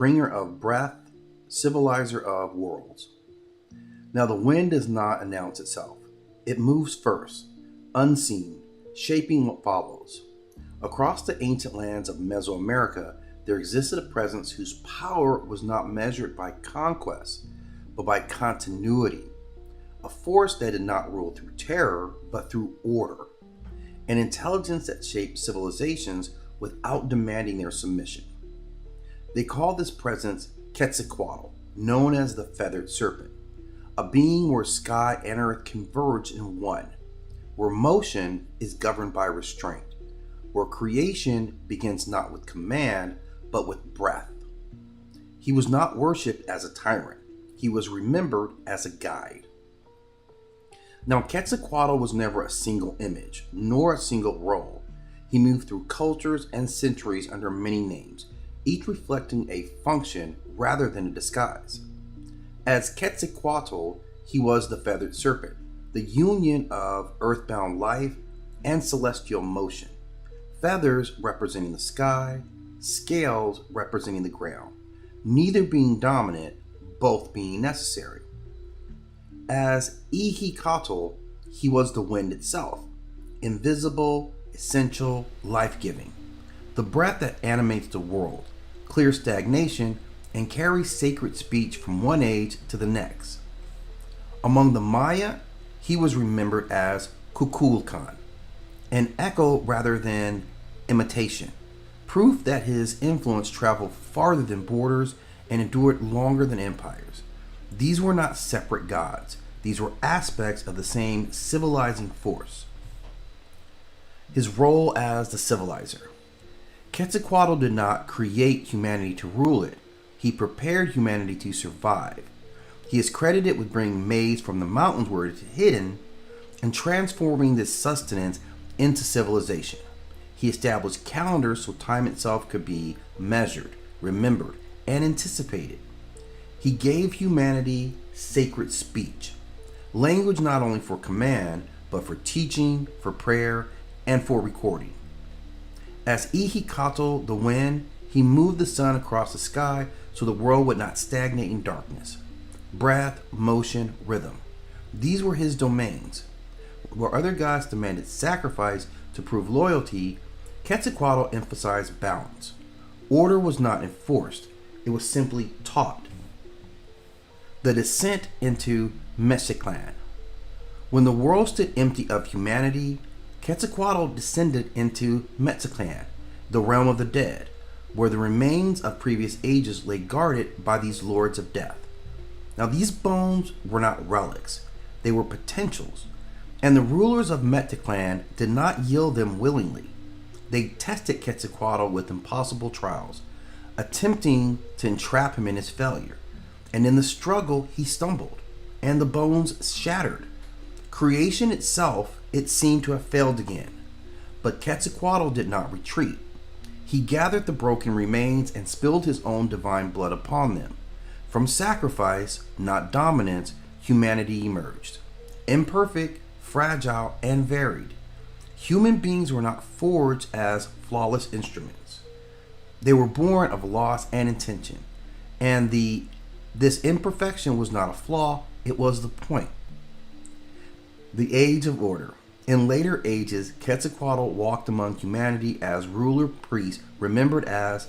bringer of breath, civilizer of worlds. Now the wind does not announce itself. It moves first, unseen, shaping what follows. Across the ancient lands of Mesoamerica, there existed a presence whose power was not measured by conquest, but by continuity. A force that did not rule through terror, but through order. An intelligence that shaped civilizations without demanding their submission. They call this presence Quetzalcoatl, known as the feathered serpent, a being where sky and earth converge in one, where motion is governed by restraint, where creation begins not with command, but with breath. He was not worshipped as a tyrant. He was remembered as a guide. Now, Quetzalcoatl was never a single image, nor a single role. He moved through cultures and centuries under many names, each reflecting a function rather than a disguise. As Quetzalcoatl, he was the feathered serpent, the union of earthbound life and celestial motion. Feathers representing the sky, scales representing the ground, neither being dominant, both being necessary. As Ihikatl, he was the wind itself, invisible, essential, life-giving, the breath that animates the world, clears stagnation, and carries sacred speech from one age to the next. Among the Maya, he was remembered as Kukulkan, an echo rather than imitation, proof that his influence traveled farther than borders and endured longer than empires. These were not separate gods. These were aspects of the same civilizing force. His role as the civilizer. Quetzalcoatl did not create humanity to rule it. He prepared humanity to survive. He is credited with bringing maize from the mountains where it is hidden and transforming this sustenance into civilization. He established calendars so time itself could be measured, remembered, and anticipated. He gave humanity sacred speech, language not only for command, but for teaching, for prayer, and for recording. As Ihikatl, the wind, he moved the sun across the sky so the world would not stagnate in darkness. Breath, motion, rhythm. These were his domains. Where other gods demanded sacrifice to prove loyalty, Quetzalcoatl emphasized balance. Order was not enforced, it was simply taught. The descent into Mexiclan. When the world stood empty of humanity, Quetzalcoatl descended into Mexiclan, the realm of the dead, where the remains of previous ages lay guarded by these lords of death. Now these bones were not relics, they were potentials, and the rulers of Mexiclan did not yield them willingly. They tested Quetzalcoatl with impossible trials, attempting to entrap him in his failure. And in the struggle, he stumbled, and the bones shattered. Creation itself, it seemed to have failed again. But Quetzalcoatl did not retreat. He gathered the broken remains and spilled his own divine blood upon them. From sacrifice, not dominance, humanity emerged. Imperfect, fragile, and varied. Human beings were not forged as flawless instruments. They were born of loss and intention. And this imperfection was not a flaw, it was the point. The Age of Order. In later ages, Quetzalcoatl walked among humanity as ruler priest, remembered as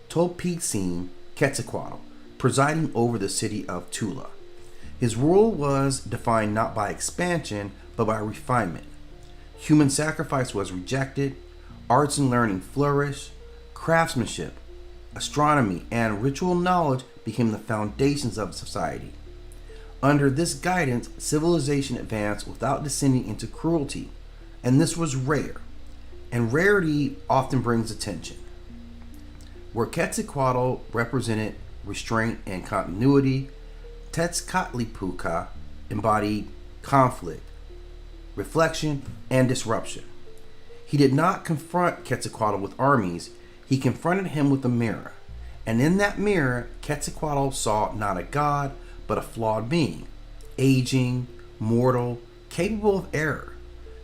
Tolpitzin Quetzalcoatl, presiding over the city of Tula. His rule was defined not by expansion, but by refinement. Human sacrifice was rejected, arts and learning flourished, craftsmanship, astronomy, and ritual knowledge became the foundations of society. Under this guidance, civilization advanced without descending into cruelty, and this was rare, and rarity often brings attention. Where Quetzalcoatl represented restraint and continuity, Tezcatlipoca embodied conflict, reflection, and disruption. He did not confront Quetzalcoatl with armies, he confronted him with a mirror. And in that mirror, Quetzalcoatl saw not a god, but a flawed being, aging, mortal, capable of error.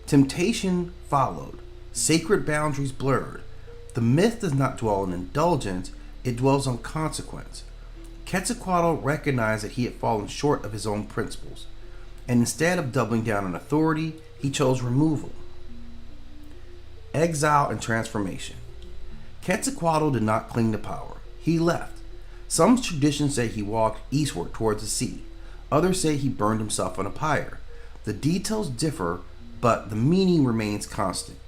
Temptation followed, sacred boundaries blurred. The myth does not dwell on indulgence, it dwells on consequence. Quetzalcoatl recognized that he had fallen short of his own principles, and instead of doubling down on authority, he chose removal. Exile and transformation. Quetzalcoatl did not cling to power. He left. Some traditions say he walked eastward towards the sea. Others say he burned himself on a pyre. The details differ, but the meaning remains constant.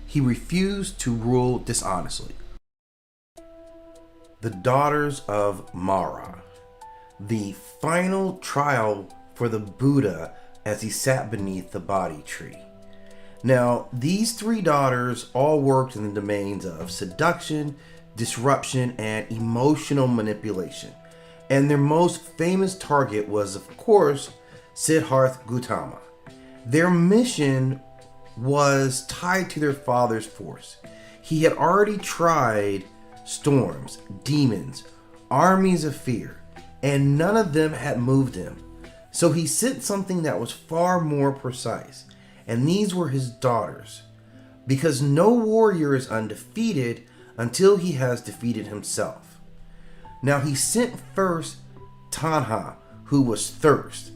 He refused to rule dishonestly. The Daughters of Mara. The final trial for the Buddha as he sat beneath the Bodhi tree. Now, these three daughters all worked in the domains of seduction, disruption, and emotional manipulation. And their most famous target was, of course, Siddhartha Gautama. Their mission was tied to their father's force. He had already tried storms, demons, armies of fear, and none of them had moved him. So he sent something that was far more precise, and these were his daughters. Because no warrior is undefeated until he has defeated himself. Now he sent first Tanha, who was thirst,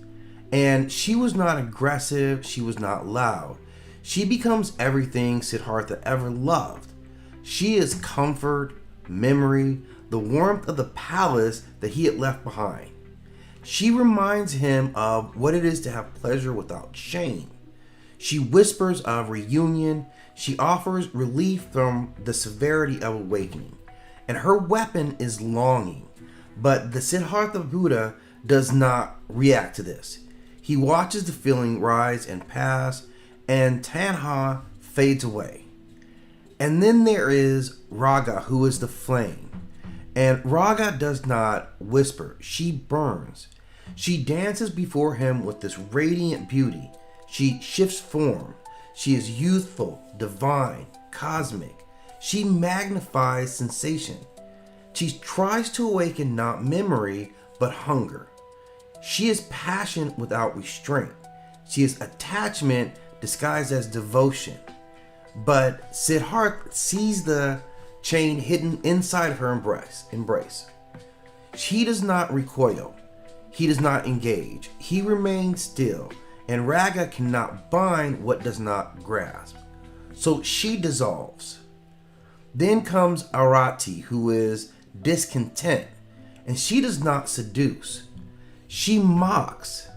and she was not aggressive, she was not loud. She becomes everything Siddhartha ever loved. She is comfort, memory, the warmth of the palace that he had left behind. She reminds him of what it is to have pleasure without shame. She whispers of reunion. She offers relief from the severity of awakening. And her weapon is longing. But the Siddhartha Buddha does not react to this. He watches the feeling rise and pass, and Tanha fades away. And then there is Raga, who is the flame. And Raga does not whisper, she burns. She dances before him with this radiant beauty. She shifts form. She is youthful, divine, cosmic. She magnifies sensation. She tries to awaken not memory, but hunger. She is passion without restraint. She is attachment disguised as devotion. But Siddhartha sees the chain hidden inside of her embrace. He does not recoil. He does not engage. He remains still. And Raga cannot bind what does not grasp. So she dissolves. Then comes Arati, who is discontent. And she does not seduce. She mocks.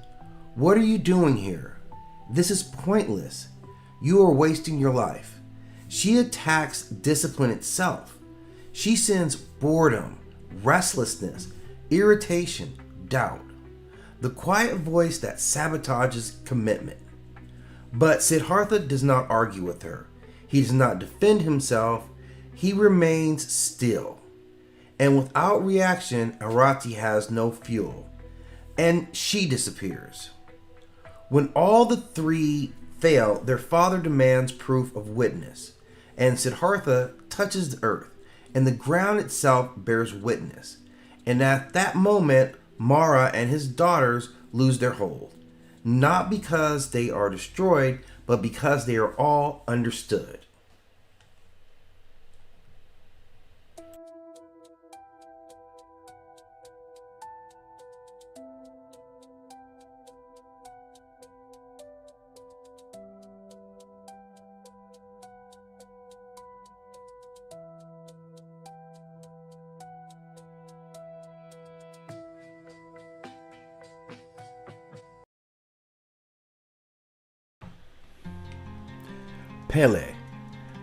What are you doing here? This is pointless. You are wasting your life. She attacks discipline itself. She sends boredom, restlessness, irritation, doubt. The quiet voice that sabotages commitment. But Siddhartha does not argue with her. He does not defend himself. He remains still. And without reaction, Arati has no fuel. And she disappears. When all the three fail, their father demands proof of witness. And Siddhartha touches the earth, and the ground itself bears witness. And at that moment, Mara and his daughters lose their hold. Not because they are destroyed, but because they are all understood. Pele,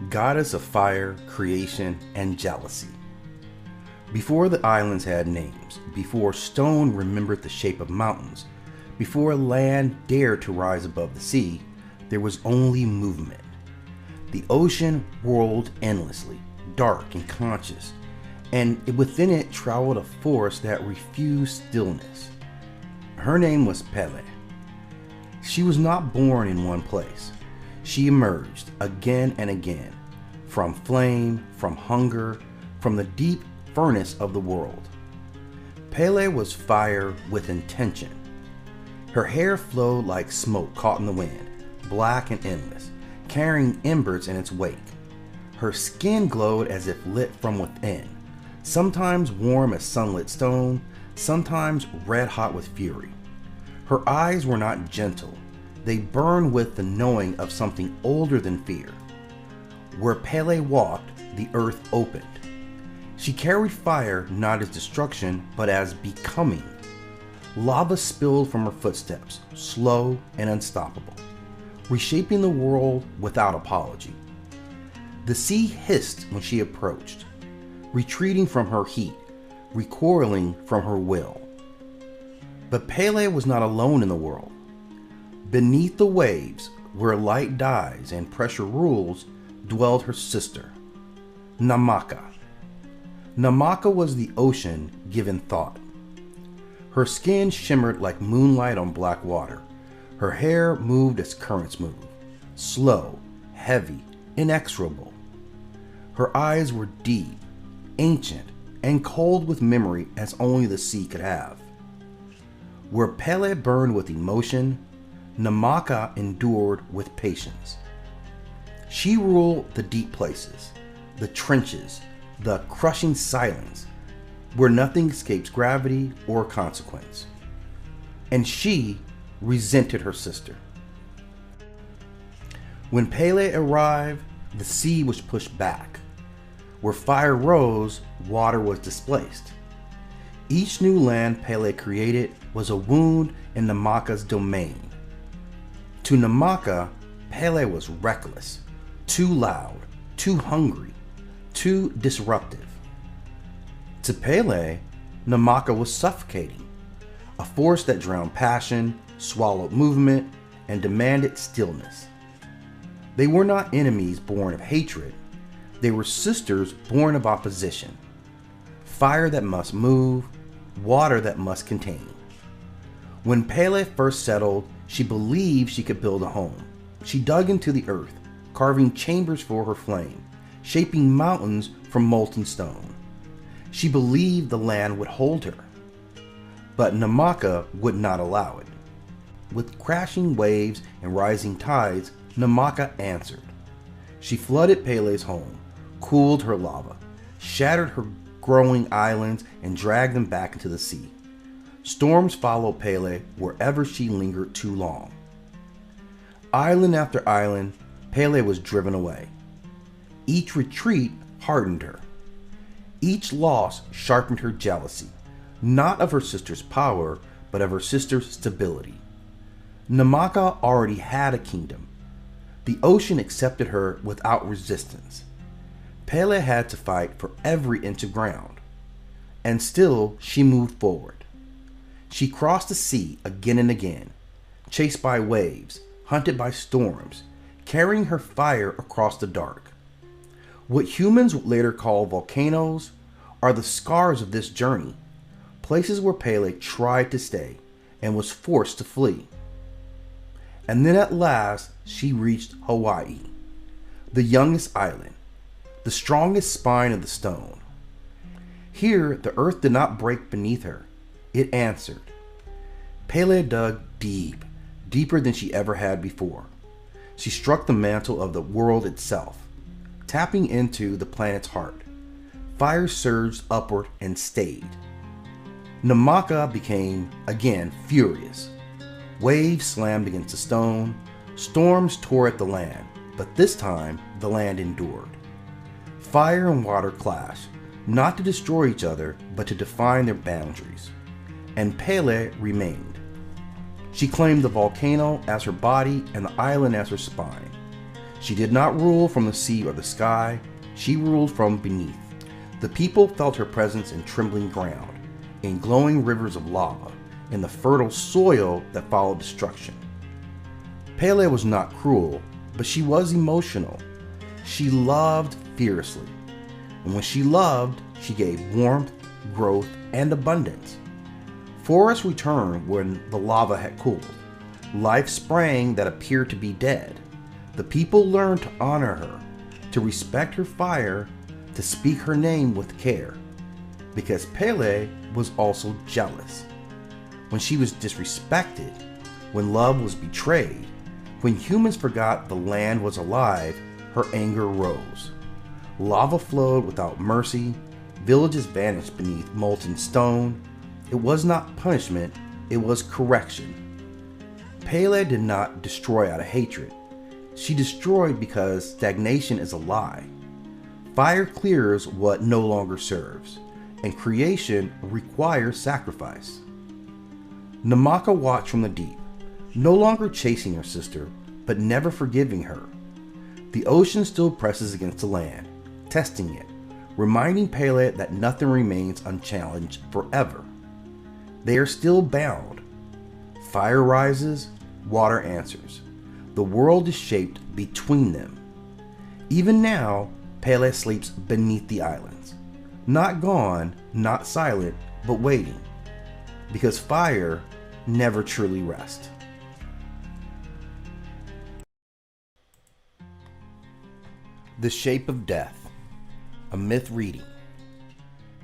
goddess of fire, creation, and jealousy. Before the islands had names, before stone remembered the shape of mountains, before land dared to rise above the sea, there was only movement. The ocean whirled endlessly, dark and conscious, and within it traveled a force that refused stillness. Her name was Pele. She was not born in one place. She emerged again and again, from flame, from hunger, from the deep furnace of the world. Pele was fire with intention. Her hair flowed like smoke caught in the wind, black and endless, carrying embers in its wake. Her skin glowed as if lit from within, sometimes warm as sunlit stone, sometimes red hot with fury. Her eyes were not gentle. They burned with the knowing of something older than fear. Where Pele walked, the earth opened. She carried fire not as destruction, but as becoming. Lava spilled from her footsteps, slow and unstoppable, reshaping the world without apology. The sea hissed when she approached, retreating from her heat, recoiling from her will. But Pele was not alone in the world. Beneath the waves, where light dies and pressure rules, dwelled her sister, Namaka. Namaka was the ocean given thought. Her skin shimmered like moonlight on black water. Her hair moved as currents move, slow, heavy, inexorable. Her eyes were deep, ancient, and cold with memory as only the sea could have. Where Pele burned with emotion, Namaka endured with patience. She ruled the deep places, the trenches, the crushing silence, where nothing escapes gravity or consequence. And she resented her sister. When Pele arrived, the sea was pushed back. Where fire rose, water was displaced. Each new land Pele created was a wound in Namaka's domain. To Namaka, Pele was reckless, too loud, too hungry, too disruptive. To Pele, Namaka was suffocating, a force that drowned passion, swallowed movement, and demanded stillness. They were not enemies born of hatred. They were sisters born of opposition. Fire that must move, water that must contain. When Pele first settled, she believed she could build a home. She dug into the earth, carving chambers for her flame, shaping mountains from molten stone. She believed the land would hold her. But Namaka would not allow it. With crashing waves and rising tides, Namaka answered. She flooded Pele's home, cooled her lava, shattered her growing islands, and dragged them back into the sea. Storms followed Pele wherever she lingered too long. Island after island, Pele was driven away. Each retreat hardened her. Each loss sharpened her jealousy, not of her sister's power, but of her sister's stability. Namaka already had a kingdom. The ocean accepted her without resistance. Pele had to fight for every inch of ground. And still, she moved forward. She crossed the sea again and again, chased by waves, hunted by storms, carrying her fire across the dark. What humans would later call volcanoes are the scars of this journey, places where Pele tried to stay and was forced to flee. And then at last, she reached Hawaii, the youngest island, the strongest spine of the stone. Here, the earth did not break beneath her. It answered. Pele dug deep, deeper than she ever had before. She struck the mantle of the world itself, tapping into the planet's heart. Fire surged upward and stayed. Namaka became, again, furious. Waves slammed against the stone, storms tore at the land, but this time the land endured. Fire and water clashed, not to destroy each other, but to define their boundaries. And Pele remained. She claimed the volcano as her body and the island as her spine. She did not rule from the sea or the sky, she ruled from beneath. The people felt her presence in trembling ground, in glowing rivers of lava, in the fertile soil that followed destruction. Pele was not cruel, but she was emotional. She loved fiercely. And when she loved, she gave warmth, growth, and abundance. Forests returned when the lava had cooled. Life sprang that appeared to be dead. The people learned to honor her, to respect her fire, to speak her name with care. Because Pele was also jealous. When she was disrespected, when love was betrayed, when humans forgot the land was alive, her anger rose. Lava flowed without mercy. Villages vanished beneath molten stone. It was not punishment, it was correction. Pele did not destroy out of hatred. She destroyed because stagnation is a lie. Fire clears what no longer serves, and creation requires sacrifice. Namaka watched from the deep, no longer chasing her sister, but never forgiving her. The ocean still presses against the land, testing it, reminding Pele that nothing remains unchallenged forever. They are still bound. Fire rises, water answers. The world is shaped between them. Even now, Pele sleeps beneath the islands. Not gone, not silent, but waiting. Because fire never truly rests. The Shape of Death, a myth reading.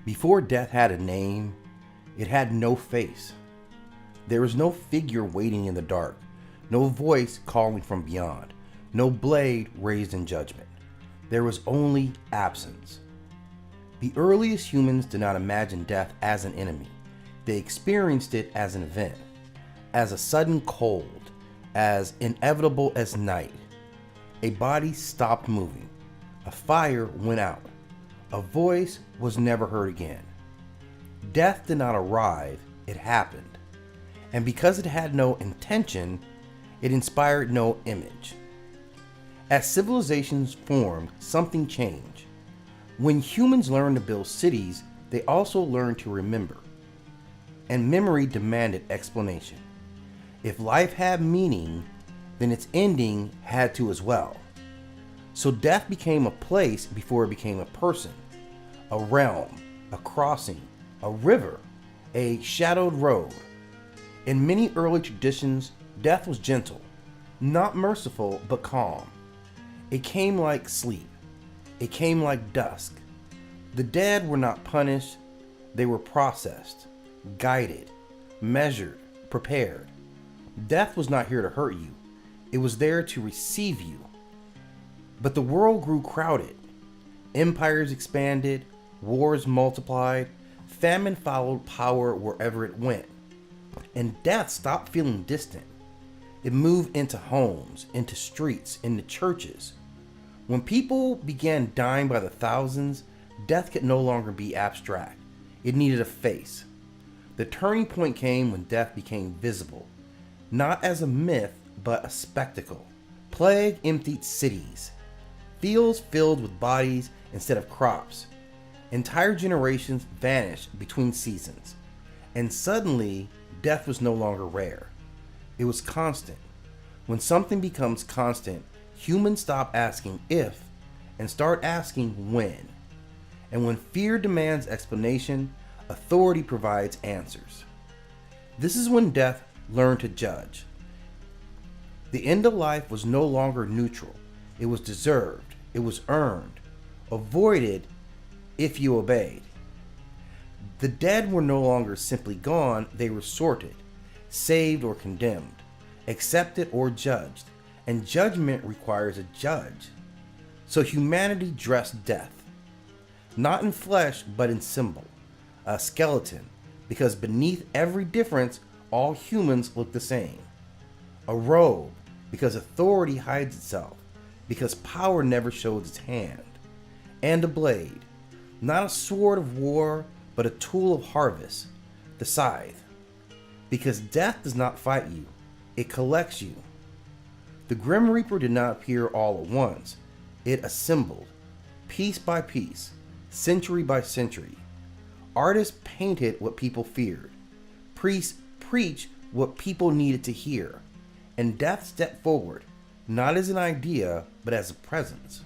Before death had a name, it had no face. There was no figure waiting in the dark, no voice calling from beyond, no blade raised in judgment. There was only absence. The earliest humans did not imagine death as an enemy. They experienced it as an event, as a sudden cold, as inevitable as night. A body stopped moving. A fire went out. A voice was never heard again. Death did not arrive, it happened. And because it had no intention, it inspired no image. As civilizations formed, something changed. When humans learned to build cities, they also learned to remember. And memory demanded explanation. If life had meaning, then its ending had to as well. So death became a place before it became a person, a realm, a crossing, a river, a shadowed road. In many early traditions, death was gentle, not merciful, but calm. It came like sleep. It came like dusk. The dead were not punished. They were processed, guided, measured, prepared. Death was not here to hurt you. It was there to receive you. But the world grew crowded. Empires expanded, wars multiplied, famine followed power wherever it went. And death stopped feeling distant. It moved into homes, into streets, into churches. When people began dying by the thousands, death could no longer be abstract. It needed a face. The turning point came when death became visible, not as a myth, but a spectacle. Plague emptied cities. Fields filled with bodies instead of crops. Entire generations vanished between seasons. And suddenly, death was no longer rare. It was constant. When something becomes constant, humans stop asking if and start asking when. And when fear demands explanation, authority provides answers. This is when death learned to judge. The end of life was no longer neutral. It was deserved. It was earned. Avoided if you obeyed. The dead were no longer simply gone, they were sorted, saved or condemned, accepted or judged, and judgment requires a judge. So humanity dressed death, not in flesh but in symbol, a skeleton, because beneath every difference, all humans look the same. A robe, because authority hides itself, because power never shows its hand. And a blade, not a sword of war, but a tool of harvest, the scythe. Because death does not fight you, it collects you. The Grim Reaper did not appear all at once. It assembled, piece by piece, century by century. Artists painted what people feared. Priests preached what people needed to hear. And death stepped forward, not as an idea, but as a presence.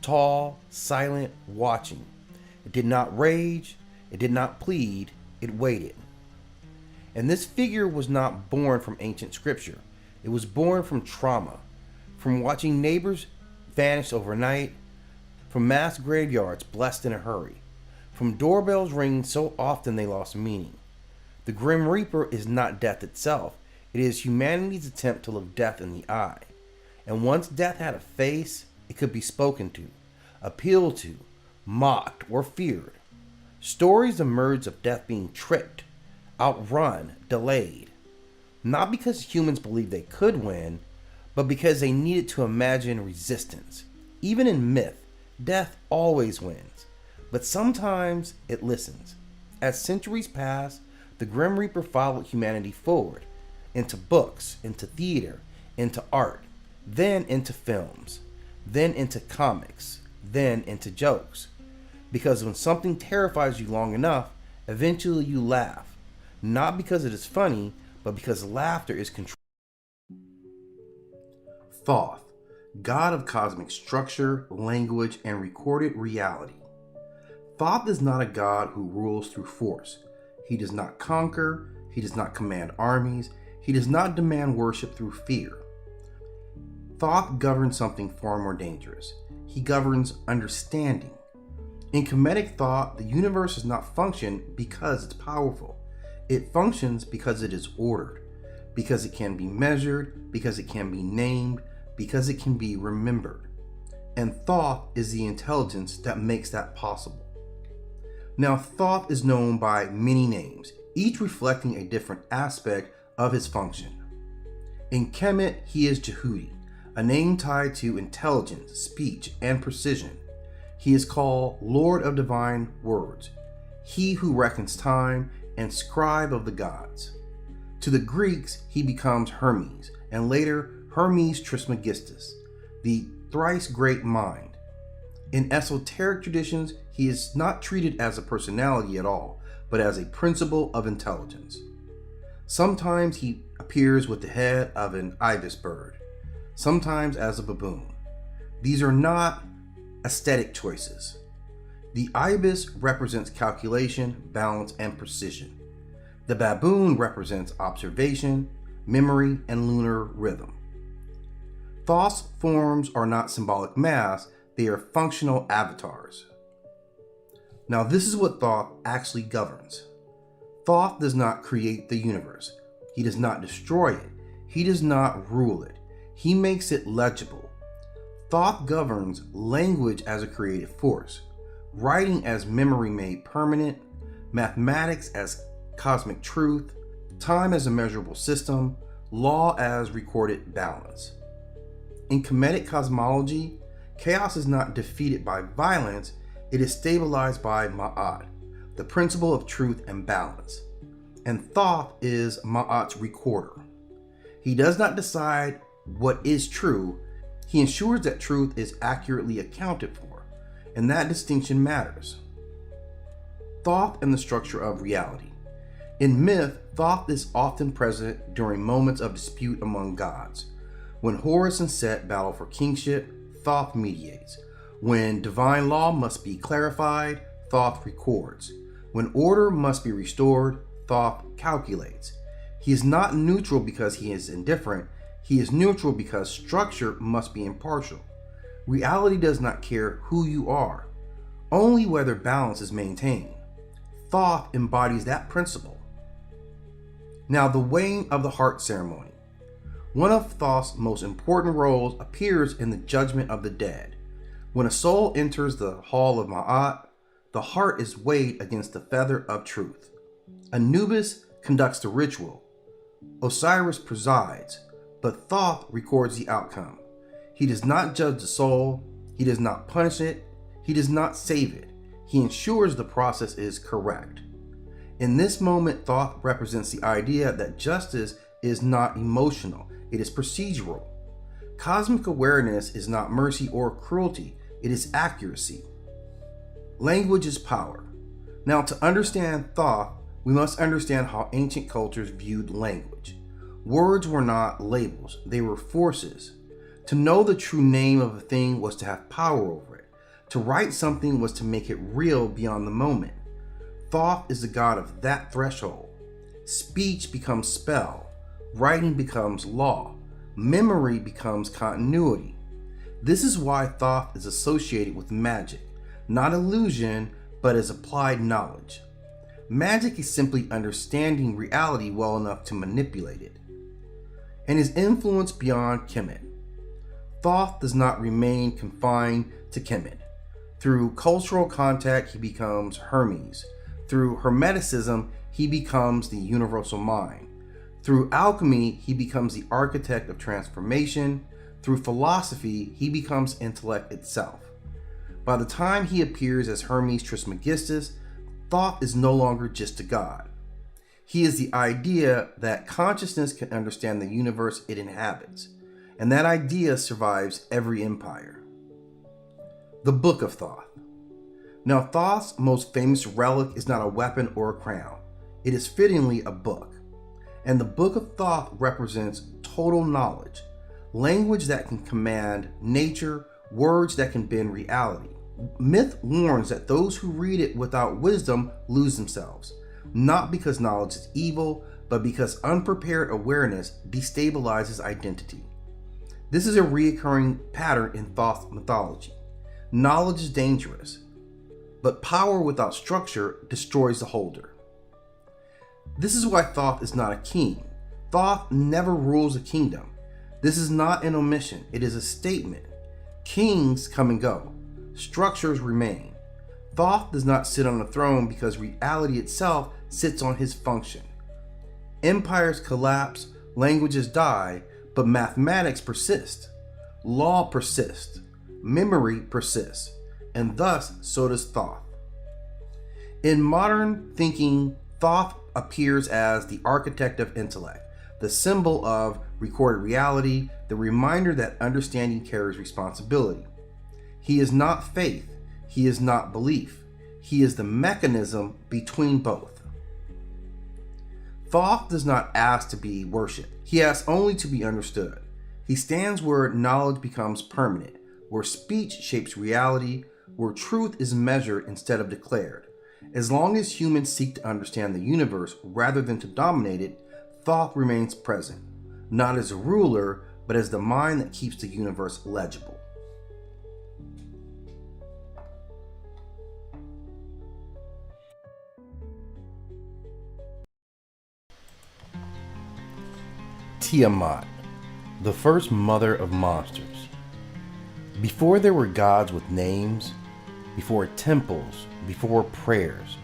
Tall, silent, watching. It did not rage, it did not plead, it waited. And this figure was not born from ancient scripture. It was born from trauma, from watching neighbors vanish overnight, from mass graveyards blessed in a hurry, from doorbells ringing so often they lost meaning. The Grim Reaper is not death itself. It is humanity's attempt to look death in the eye. And once death had a face, it could be spoken to. appealed to, mocked, or feared. Stories emerge of death being tricked, outrun, delayed. Not because humans believed they could win, but because they needed to imagine resistance. Even in myth, death always wins, but sometimes it listens. As centuries passed, the Grim Reaper followed humanity forward, into books, into theater, into art, then into films, then into comics, then into jokes. Because when something terrifies you long enough, eventually you laugh. Not because it is funny, but because laughter is controlled. Thoth, god of cosmic structure, language, and recorded reality. Thoth is not a god who rules through force. He does not conquer, he does not command armies, he does not demand worship through fear. Thoth governs something far more dangerous. He governs understanding. In Kemetic thought, the universe does not function because it's powerful. It functions because it is ordered, because it can be measured, because it can be named, because it can be remembered. And Thoth is the intelligence that makes that possible. Now, Thoth is known by many names, each reflecting a different aspect of his function. In Kemet, he is Jehudi, a name tied to intelligence, speech, and precision. He is called Lord of Divine Words, he who reckons time, and scribe of the gods. To the Greeks, he becomes Hermes, and later Hermes Trismegistus, the thrice great mind. In esoteric traditions, he is not treated as a personality at all, but as a principle of intelligence. Sometimes he appears with the head of an ibis bird, sometimes as a baboon. These are not aesthetic choices. The ibis represents calculation, balance, and precision. The baboon represents observation, memory, and lunar rhythm. Thoth's forms are not symbolic masks, they are functional avatars. Now, this is what Thoth actually governs. Thoth does not create the universe. He does not destroy it. He does not rule it. He makes it legible. Thoth governs language as a creative force, writing as memory made permanent, mathematics as cosmic truth, time as a measurable system, law as recorded balance. In Kemetic cosmology, chaos is not defeated by violence, it is stabilized by Ma'at, the principle of truth and balance. And Thoth is Ma'at's recorder. He does not decide what is true, he ensures that truth is accurately accounted for, and that distinction matters. Thoth and the structure of reality. In myth, Thoth is often present during moments of dispute among gods. When Horus and Set battle for kingship, Thoth mediates. When divine law must be clarified, Thoth records. When order must be restored, Thoth calculates. He is not neutral because he is indifferent. He is neutral because structure must be impartial. Reality does not care who you are, only whether balance is maintained. Thoth embodies that principle. Now, the weighing of the heart ceremony. One of Thoth's most important roles appears in the judgment of the dead. When a soul enters the hall of Ma'at, the heart is weighed against the feather of truth. Anubis conducts the ritual. Osiris presides, but Thoth records the outcome. He does not judge the soul, he does not punish it, he does not save it. He ensures the process is correct. In this moment, Thoth represents the idea that justice is not emotional, it is procedural. Cosmic awareness is not mercy or cruelty, it is accuracy. Language is power. Now, to understand Thoth, we must understand how ancient cultures viewed language. Words were not labels, they were forces. To know the true name of a thing was to have power over it. To write something was to make it real beyond the moment. Thoth is the god of that threshold. Speech becomes spell. Writing becomes law. Memory becomes continuity. This is why Thoth is associated with magic, not illusion, but as applied knowledge. Magic is simply understanding reality well enough to manipulate it. And his influence beyond Kemet. Thoth does not remain confined to Kemet. Through cultural contact, he becomes Hermes. Through Hermeticism, he becomes the universal mind. Through alchemy, he becomes the architect of transformation. Through philosophy, he becomes intellect itself. By the time he appears as Hermes Trismegistus, Thoth is no longer just a god. He is the idea that consciousness can understand the universe it inhabits, and that idea survives every empire. The Book of Thoth. Now, Thoth's most famous relic is not a weapon or a crown. It is fittingly a book. And the Book of Thoth represents total knowledge, language that can command nature, words that can bend reality. Myth warns that those who read it without wisdom lose themselves, not because knowledge is evil, but because unprepared awareness destabilizes identity. This is a recurring pattern in Thoth mythology. Knowledge is dangerous, but power without structure destroys the holder. This is why Thoth is not a king. Thoth never rules a kingdom. This is not an omission, it is a statement. Kings come and go. Structures remain. Thoth does not sit on a throne because reality itself sits on his function. Empires collapse, languages die, but mathematics persist. Law persists. Memory persists. And thus, so does Thoth. In modern thinking, Thoth appears as the architect of intellect, the symbol of recorded reality, the reminder that understanding carries responsibility. He is not faith. He is not belief. He is the mechanism between both. Thoth does not ask to be worshipped. He asks only to be understood. He stands where knowledge becomes permanent, where speech shapes reality, where truth is measured instead of declared. As long as humans seek to understand the universe rather than to dominate it, Thoth remains present, not as a ruler, but as the mind that keeps the universe legible. Tiamat, the first mother of monsters. Before there were gods with names, before temples, before prayers,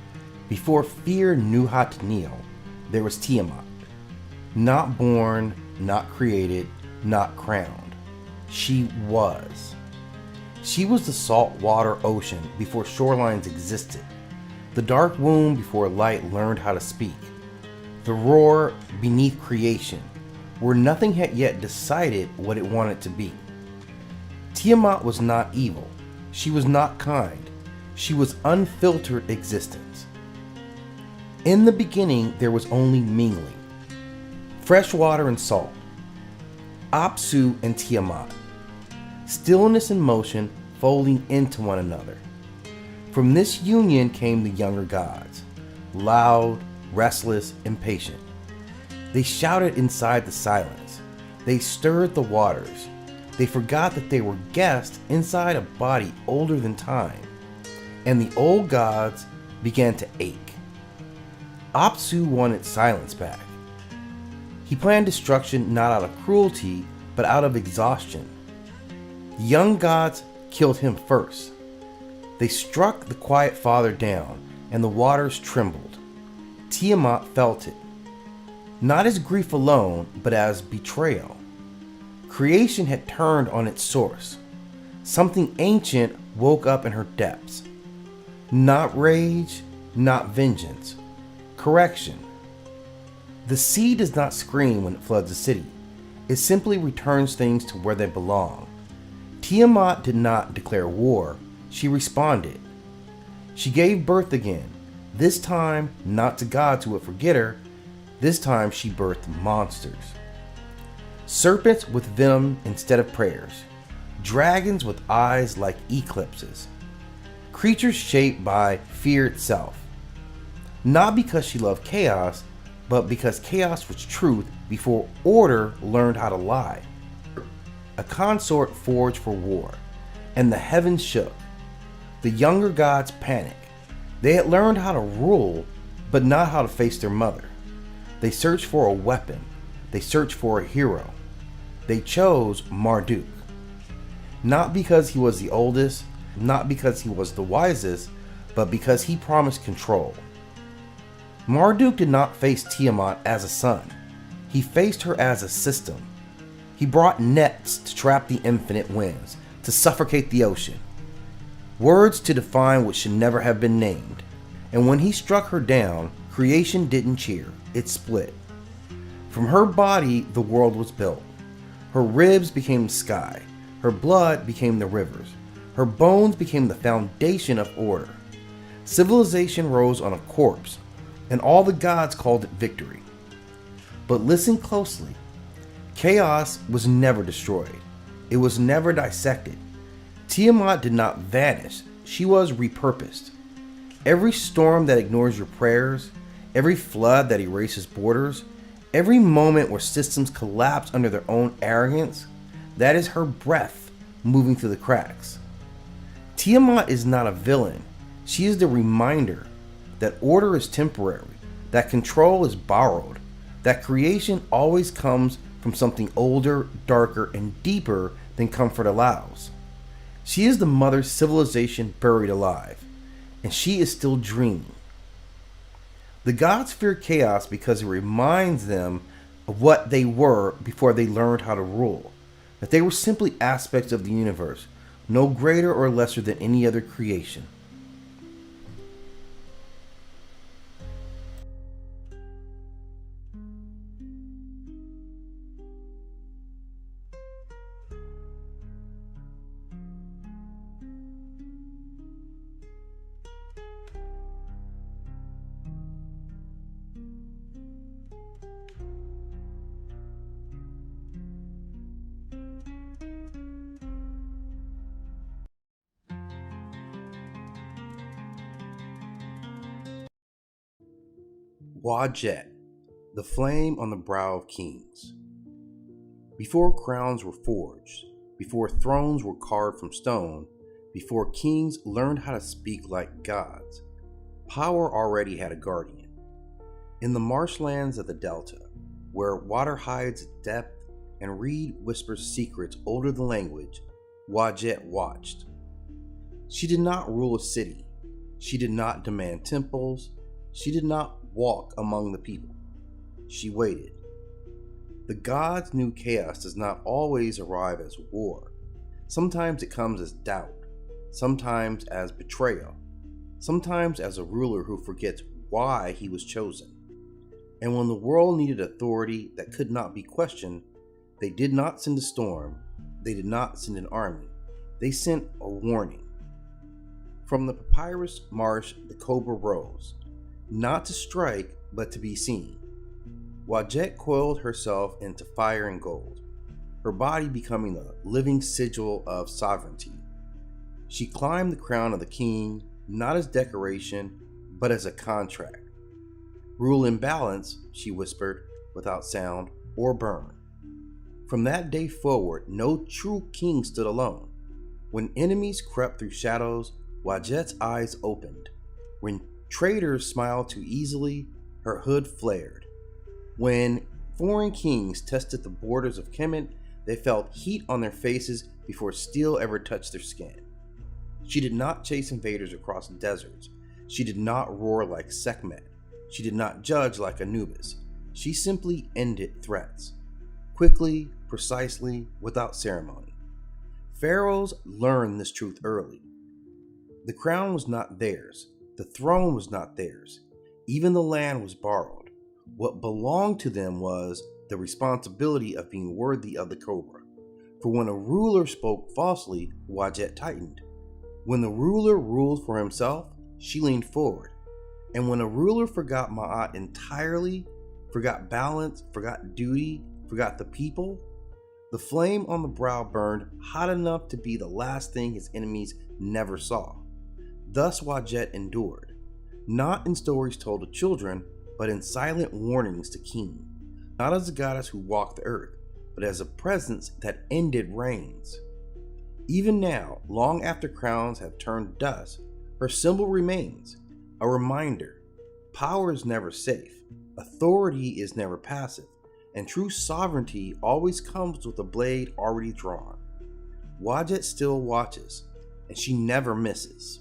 before fear knew how to kneel, there was Tiamat. Not born, not created, not crowned. She was. She was the saltwater ocean before shorelines existed, the dark womb before light learned how to speak, the roar beneath creation, where nothing had yet decided what it wanted to be. Tiamat was not evil. She was not kind. She was unfiltered existence. In the beginning, there was only mingling. Fresh water and salt. Apsu and Tiamat. Stillness and motion folding into one another. From this union came the younger gods. Loud, restless, impatient. They shouted inside the silence. They stirred the waters. They forgot that they were guests inside a body older than time. And the old gods began to ache. Apsu wanted silence back. He planned destruction not out of cruelty, but out of exhaustion. The young gods killed him first. They struck the quiet father down, and the waters trembled. Tiamat felt it. Not as grief alone, but as betrayal. Creation had turned on its source. Something ancient woke up in her depths. Not rage, not vengeance. Correction. The sea does not scream when it floods a city. It simply returns things to where they belong. Tiamat did not declare war. She responded. She gave birth again. This time, not to gods who would forget her. This time she birthed monsters. Serpents with venom instead of prayers. Dragons with eyes like eclipses. Creatures shaped by fear itself. Not because she loved chaos, but because chaos was truth before order learned how to lie. A consort forged for war, and the heavens shook. The younger gods panicked. They had learned how to rule, but not how to face their mother. They searched for a weapon. They searched for a hero. They chose Marduk. Not because he was the oldest, not because he was the wisest, but because he promised control. Marduk did not face Tiamat as a son. He faced her as a system. He brought nets to trap the infinite winds, to suffocate the ocean. Words to define what should never have been named. And when he struck her down, creation didn't cheer, it split. From her body, the world was built. Her ribs became the sky. Her blood became the rivers. Her bones became the foundation of order. Civilization rose on a corpse, and all the gods called it victory. But listen closely. Chaos was never destroyed. It was never dissected. Tiamat did not vanish. She was repurposed. Every storm that ignores your prayers, every flood that erases borders, every moment where systems collapse under their own arrogance, that is her breath moving through the cracks. Tiamat is not a villain. She is the reminder that order is temporary, that control is borrowed, that creation always comes from something older, darker, and deeper than comfort allows. She is the mother civilization buried alive, and she is still dreaming. The gods fear chaos because it reminds them of what they were before they learned how to rule, that they were simply aspects of the universe, no greater or lesser than any other creation. Wadjet, the flame on the brow of kings. Before crowns were forged, before thrones were carved from stone, before kings learned how to speak like gods, power already had a guardian. In the marshlands of the Delta, where water hides its depth and reed whispers secrets older than language, Wadjet watched. She did not rule a city. She did not demand temples. She did not walk among the people. She waited. The gods knew chaos does not always arrive as war. Sometimes it comes as doubt, sometimes as betrayal, sometimes as a ruler who forgets why he was chosen. And when the world needed authority that could not be questioned, they did not send a storm, they did not send an army, they sent a warning. From the papyrus marsh the cobra rose, not to strike, but to be seen. Wadjet coiled herself into fire and gold, her body becoming the living sigil of sovereignty. She climbed the crown of the king, not as decoration, but as a contract. Rule in balance, she whispered, without sound or burn. From that day forward, no true king stood alone. When enemies crept through shadows, Wadjet's eyes opened. When traitors smiled too easily, her hood flared. When foreign kings tested the borders of Kemet, they felt heat on their faces before steel ever touched their skin. She did not chase invaders across deserts. She did not roar like Sekhmet. She did not judge like Anubis. She simply ended threats. Quickly, precisely, without ceremony. Pharaohs learned this truth early. The crown was not theirs. The throne was not theirs. Even the land was borrowed. What belonged to them was the responsibility of being worthy of the cobra. For when a ruler spoke falsely, Wadjet tightened. When the ruler ruled for himself, she leaned forward. And when a ruler forgot Ma'at entirely, forgot balance, forgot duty, forgot the people, the flame on the brow burned hot enough to be the last thing his enemies never saw. Thus Wadjet endured, not in stories told to children, but in silent warnings to kings, not as a goddess who walked the earth, but as a presence that ended reigns. Even now, long after crowns have turned dust, her symbol remains, a reminder. Power is never safe, authority is never passive, and true sovereignty always comes with a blade already drawn. Wadjet still watches, and she never misses.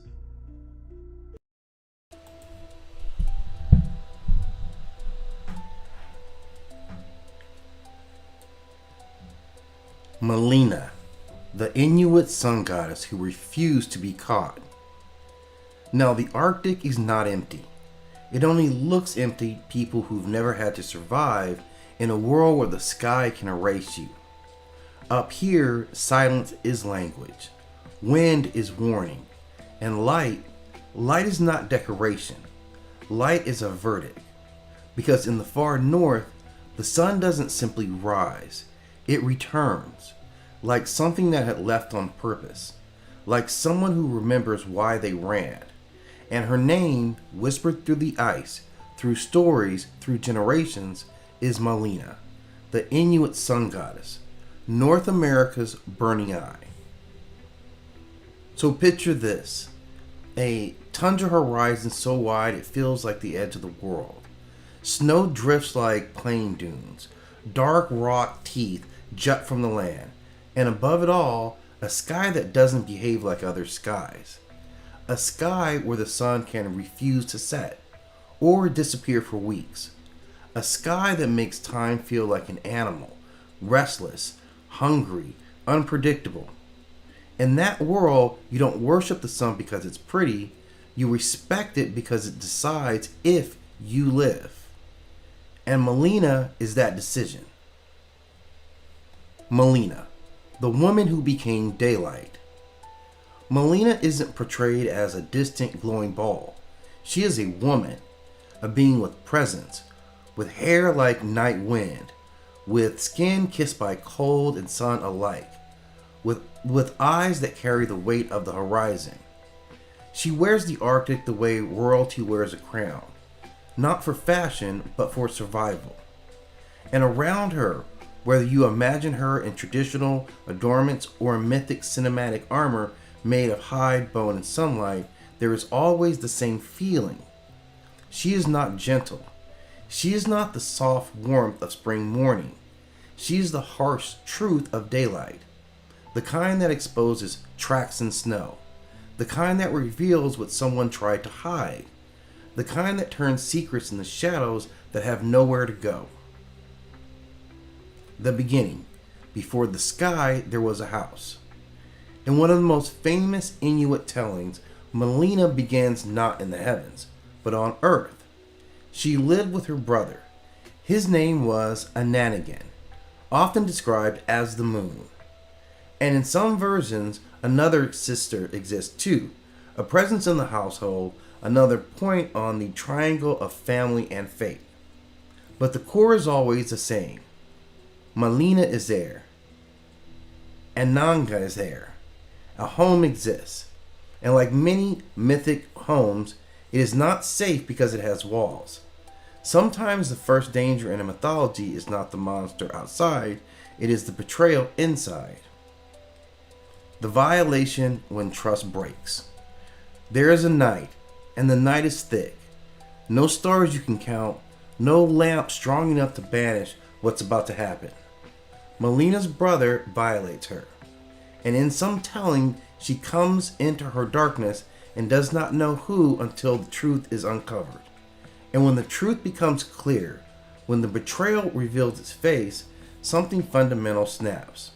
Melina, the Inuit sun goddess who refused to be caught. Now, the Arctic is not empty. It only looks empty to people who've never had to survive in a world where the sky can erase you. Up here, silence is language, wind is warning, and light is not decoration. Light is a verdict. Because in the far north, the sun doesn't simply rise, it returns, like something that had left on purpose, like someone who remembers why they ran. And her name, whispered through the ice, through stories, through generations, is Melina, the Inuit sun goddess, North America's burning eye. So picture this, a tundra horizon so wide it feels like the edge of the world. Snow drifts like plain dunes, dark rock teeth jut from the land, and above it all, a sky that doesn't behave like other skies. A sky where the sun can refuse to set, or disappear for weeks. A sky that makes time feel like an animal, restless, hungry, unpredictable. In that world, you don't worship the sun because it's pretty, you respect it because it decides if you live. And Melina is that decision. Melina, the woman who became daylight. Melina isn't portrayed as a distant glowing ball. She is a woman, a being with presence, with hair like night wind, with skin kissed by cold and sun alike, with eyes that carry the weight of the horizon. She wears the Arctic the way royalty wears a crown, not for fashion, but for survival. And around her, whether you imagine her in traditional adornments or in mythic cinematic armor made of hide, bone, and sunlight, there is always the same feeling. She is not gentle. She is not the soft warmth of spring morning. She is the harsh truth of daylight, the kind that exposes tracks in snow, the kind that reveals what someone tried to hide, the kind that turns secrets in the shadows that have nowhere to go. The beginning. Before the sky, there was a house. In one of the most famous Inuit tellings, Melina begins not in the heavens, but on earth. She lived with her brother. His name was Ananigan, often described as the moon. And in some versions, another sister exists too, a presence in the household, another point on the triangle of family and fate. But the core is always the same. Melina is there. Ananga is there. A home exists. And like many mythic homes, it is not safe because it has walls. Sometimes the first danger in a mythology is not the monster outside, it is the betrayal inside. The violation when trust breaks. There is a night, and the night is thick. No stars you can count, no lamp strong enough to banish what's about to happen. Melina's brother violates her, and in some telling, she comes into her darkness and does not know who until the truth is uncovered. And when the truth becomes clear, when the betrayal reveals its face, something fundamental snaps.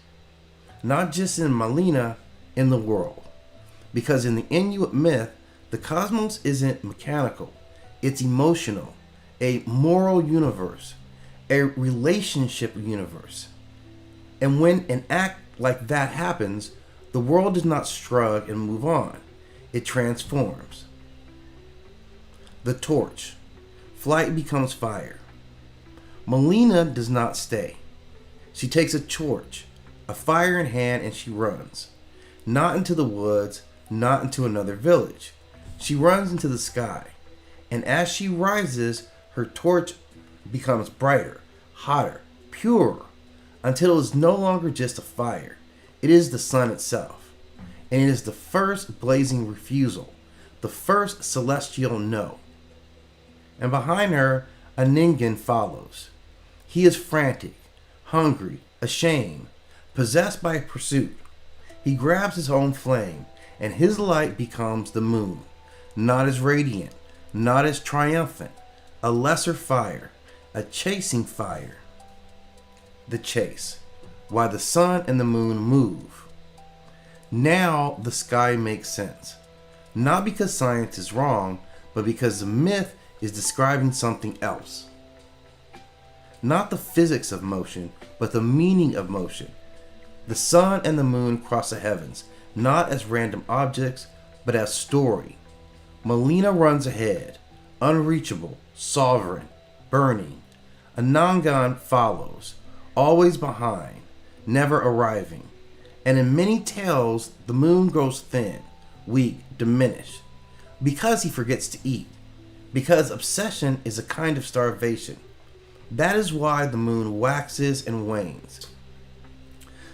Not just in Melina, in the world. Because in the Inuit myth, the cosmos isn't mechanical, it's emotional, a moral universe, a relationship universe. And when an act like that happens, the world does not shrug and move on. It transforms. The torch. Flight becomes fire. Melina does not stay. She takes a torch, a fire in hand, and she runs. Not into the woods, not into another village. She runs into the sky. And as she rises, her torch becomes brighter, hotter, purer, until it is no longer just a fire. It is the sun itself. And it is the first blazing refusal, the first celestial no. And behind her, Ananigan follows. He is frantic, hungry, ashamed, possessed by pursuit. He grabs his own flame, and his light becomes the moon, not as radiant, not as triumphant, a lesser fire, a chasing fire. The chase, why the sun and the moon move. Now the sky makes sense, not because science is wrong, but because the myth is describing something else. Not the physics of motion, but the meaning of motion. The sun and the moon cross the heavens, not as random objects, but as story. Melina runs ahead, unreachable, sovereign, burning. Anangan follows, always behind, never arriving. And in many tales, the moon grows thin, weak, diminished, because he forgets to eat, because obsession is a kind of starvation. That is why the moon waxes and wanes.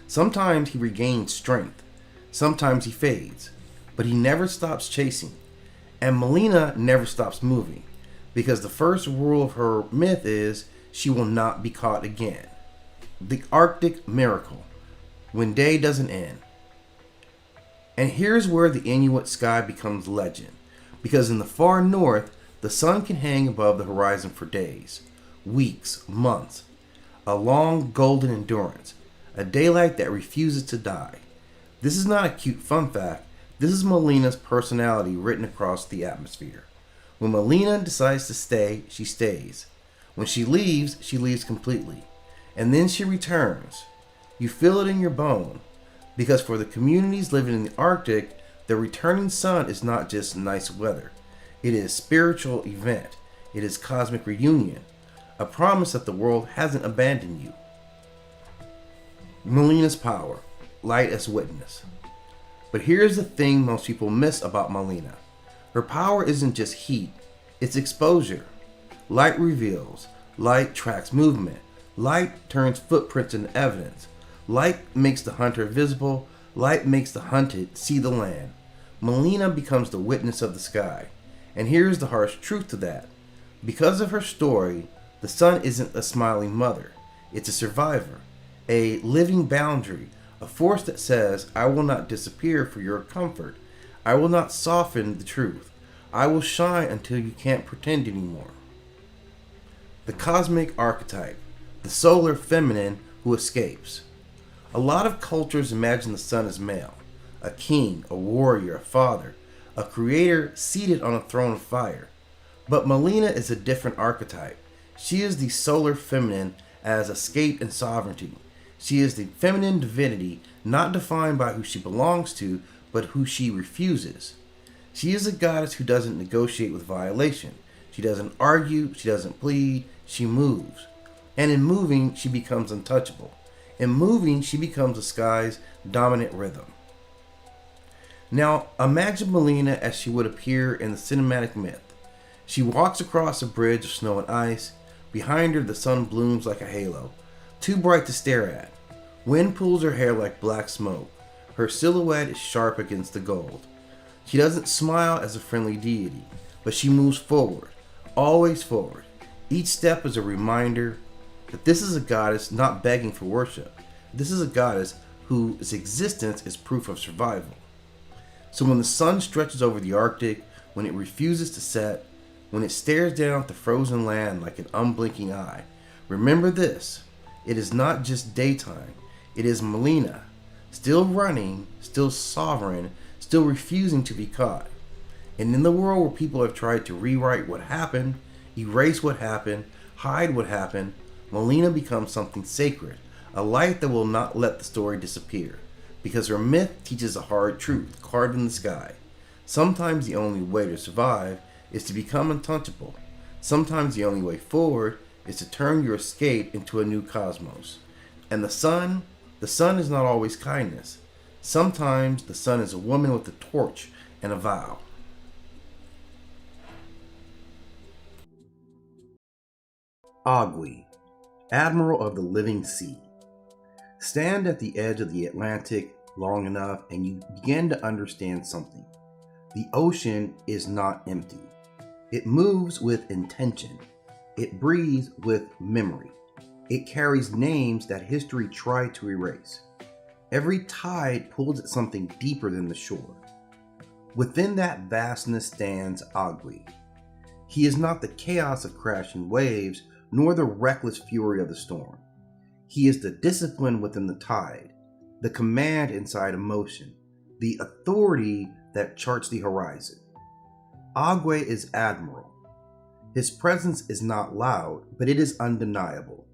Sometimes he regains strength, sometimes he fades, but he never stops chasing. And Melina never stops moving, because the first rule of her myth is she will not be caught again. The Arctic miracle, when day doesn't end. And here's where the Inuit sky becomes legend, because in the far north, the sun can hang above the horizon for days, weeks, months, a long golden endurance, a daylight that refuses to die. This is not a cute fun fact. This is Melina's personality written across the atmosphere. When Melina decides to stay, she stays. When she leaves completely. And then she returns. You feel it in your bone. Because for the communities living in the Arctic, the returning sun is not just nice weather. It is a spiritual event. It is cosmic reunion. A promise that the world hasn't abandoned you. Melina's power. Light as witness. But here's the thing most people miss about Melina. Her power isn't just heat, it's exposure. Light reveals, light tracks movement, light turns footprints into evidence. Light makes the hunter visible, light makes the hunted see the land. Melina becomes the witness of the sky. And here's the harsh truth to that. Because of her story, the sun isn't a smiling mother, it's a survivor, a living boundary, a force that says, I will not disappear for your comfort. I will not soften the truth. I will shine until you can't pretend anymore. The cosmic archetype, the solar feminine who escapes. A lot of cultures imagine the sun as male, a king, a warrior, a father, a creator seated on a throne of fire. But Melina is a different archetype. She is the solar feminine as escape and sovereignty. She is the feminine divinity, not defined by who she belongs to, but who she refuses. She is a goddess who doesn't negotiate with violation. She doesn't argue, she doesn't plead, she moves. And in moving, she becomes untouchable. In moving, she becomes the sky's dominant rhythm. Now, imagine Melina as she would appear in the cinematic myth. She walks across a bridge of snow and ice. Behind her, the sun blooms like a halo, too bright to stare at. Wind pulls her hair like black smoke. Her silhouette is sharp against the gold. She doesn't smile as a friendly deity, but she moves forward, always forward. Each step is a reminder that this is a goddess not begging for worship. This is a goddess whose existence is proof of survival. So when the sun stretches over the Arctic, when it refuses to set, when it stares down at the frozen land like an unblinking eye, remember this. It is not just daytime. It is Melina, still running, still sovereign, still refusing to be caught. And in the world where people have tried to rewrite what happened, erase what happened, hide what happened, Melina becomes something sacred, a light that will not let the story disappear, because her myth teaches a hard truth carved in the sky. Sometimes the only way to survive is to become untouchable. Sometimes the only way forward is to turn your escape into a new cosmos. And the sun is not always kindness. Sometimes the sun is a woman with a torch and a vow. Ogwi, Admiral of the Living Sea. Stand at the edge of the Atlantic long enough and you begin to understand something. The ocean is not empty. It moves with intention. It breathes with memory. It carries names that history tried to erase. Every tide pulls at something deeper than the shore. Within that vastness stands Ogwe. He is not the chaos of crashing waves, nor the reckless fury of the storm. He is the discipline within the tide, the command inside emotion, the authority that charts the horizon. Ogwe is admiral. His presence is not loud, but it is undeniable.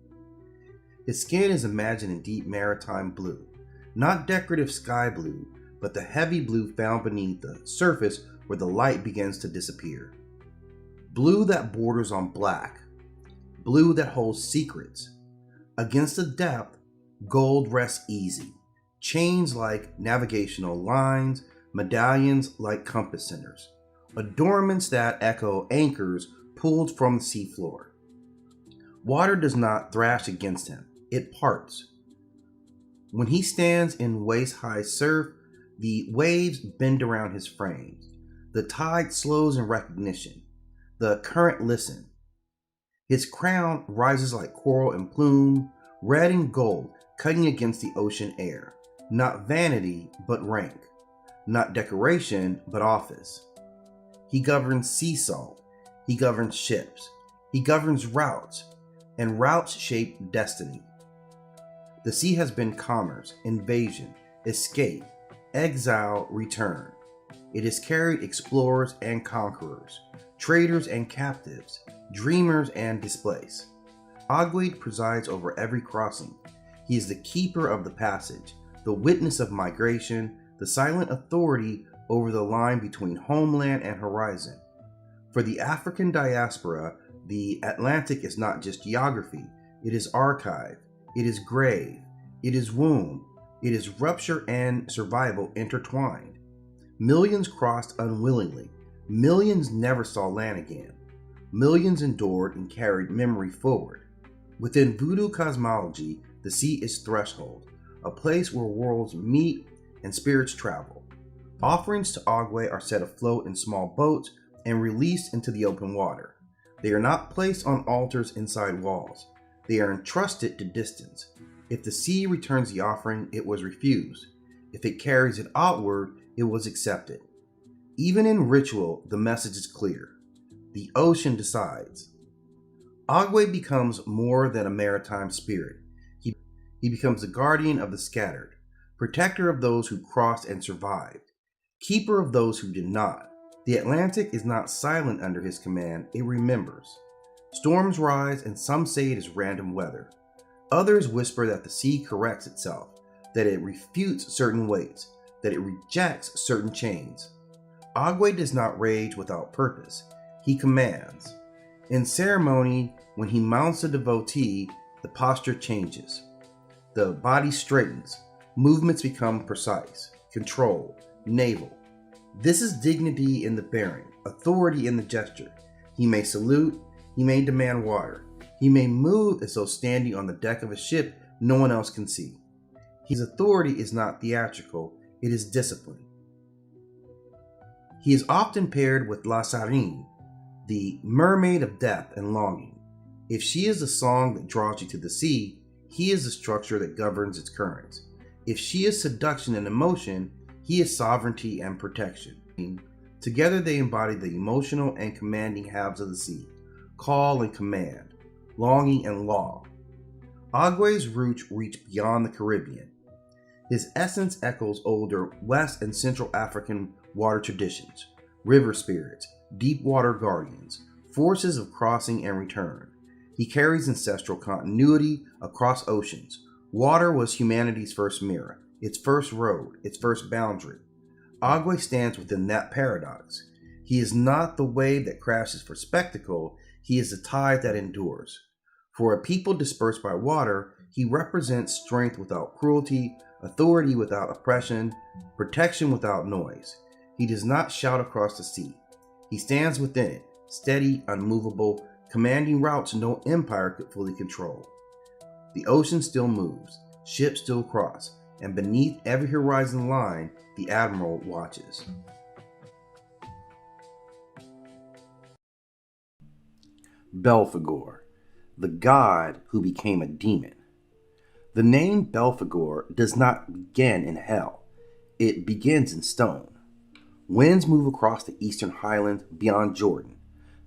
His skin is imagined in deep maritime blue, not decorative sky blue, but the heavy blue found beneath the surface where the light begins to disappear. Blue that borders on black, blue that holds secrets. Against the depth, gold rests easy, chains like navigational lines, medallions like compass centers, adornments that echo anchors pulled from the seafloor. Water does not thrash against him, it parts. When he stands in waist-high surf, the waves bend around his frames. The tide slows in recognition. The current listens. His crown rises like coral and plume, red and gold, cutting against the ocean air. Not vanity, but rank. Not decoration, but office. He governs sea salt. He governs ships. He governs routes, and routes shape destiny. The sea has been commerce, invasion, escape, exile, return. It has carried explorers and conquerors, traders and captives, dreamers and displaced. Ogwe presides over every crossing. He is the keeper of the passage, the witness of migration, the silent authority over the line between homeland and horizon. For the African diaspora, the Atlantic is not just geography, it is archive, it is grave, it is womb, it is rupture and survival intertwined. Millions crossed unwillingly, millions never saw land again, millions endured and carried memory forward. Within voodoo cosmology, the sea is threshold, a place where worlds meet and spirits travel. Offerings to Ogwe are set afloat in small boats and released into the open water. They are not placed on altars inside walls. They are entrusted to distance. If the sea returns the offering, it was refused. If it carries it outward, it was accepted. Even in ritual, the message is clear. The ocean decides. Ogwe becomes more than a maritime spirit. He becomes the guardian of the scattered, protector of those who crossed and survived, keeper of those who did not. The Atlantic is not silent under his command, it remembers. Storms rise, and some say it is random weather. Others whisper that the sea corrects itself, that it refutes certain weights, that it rejects certain chains. Ogwe does not rage without purpose. He commands. In ceremony, when he mounts a devotee, the posture changes. The body straightens. Movements become precise, controlled, naval. This is dignity in the bearing, authority in the gesture. He may salute, he may demand water. He may move as though standing on the deck of a ship no one else can see. His authority is not theatrical, it is discipline. He is often paired with La Sirene, the mermaid of depth and longing. If she is the song that draws you to the sea, he is the structure that governs its currents. If she is seduction and emotion, he is sovereignty and protection. Together they embody the emotional and commanding halves of the sea, call and command, longing and law. Ogwe's roots reach beyond the Caribbean. His essence echoes older West and Central African water traditions, river spirits, deep water guardians, forces of crossing and return. He carries ancestral continuity across oceans. Water was humanity's first mirror, its first road, its first boundary. Ogwe stands within that paradox. He is not the wave that crashes for spectacle, he is the tide that endures. For a people dispersed by water, he represents strength without cruelty, authority without oppression, protection without noise. He does not shout across the sea. He stands within it, steady, unmovable, commanding routes no empire could fully control. The ocean still moves, ships still cross, and beneath every horizon line, the admiral watches. Belphegor, the god who became a demon. The name Belphegor does not begin in hell, it begins in stone. Winds move across the eastern highlands beyond Jordan.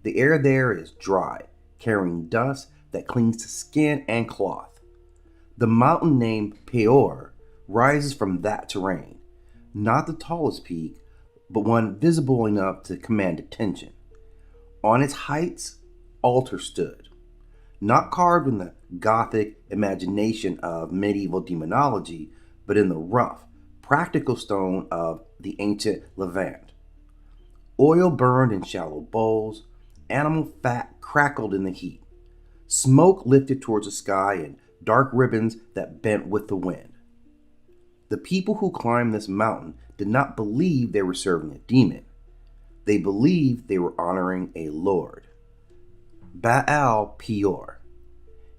The air there is dry, carrying dust that clings to skin and cloth. The mountain named Peor rises from that terrain, not the tallest peak, but one visible enough to command attention. On its heights, altars stood, not carved in the Gothic imagination of medieval demonology, but in the rough, practical stone of the ancient Levant. Oil burned in shallow bowls, animal fat crackled in the heat. Smoke lifted towards the sky in dark ribbons that bent with the wind. The people who climbed this mountain did not believe they were serving a demon. They believed they were honoring a lord. Baal Peor.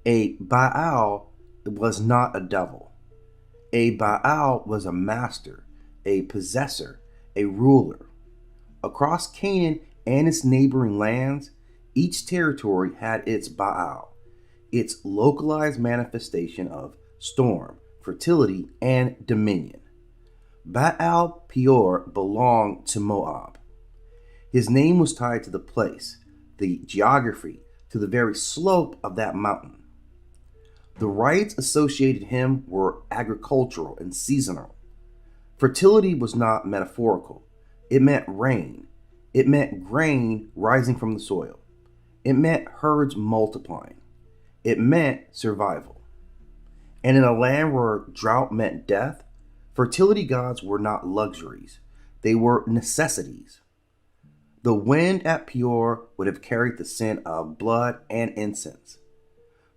A Baal was not a devil. A Baal was a master, a possessor, a ruler. Across Canaan and its neighboring lands, each territory had its Baal, its localized manifestation of storm, fertility, and dominion. Baal Peor belonged to Moab. His name was tied to the place, the geography, to the very slope of that mountain. The rites associated him were agricultural and seasonal. Fertility was not metaphorical. It meant rain. It meant grain rising from the soil. It meant herds multiplying. It meant survival. And in a land where drought meant death, fertility gods were not luxuries. They were necessities. The wind at Peor would have carried the scent of blood and incense.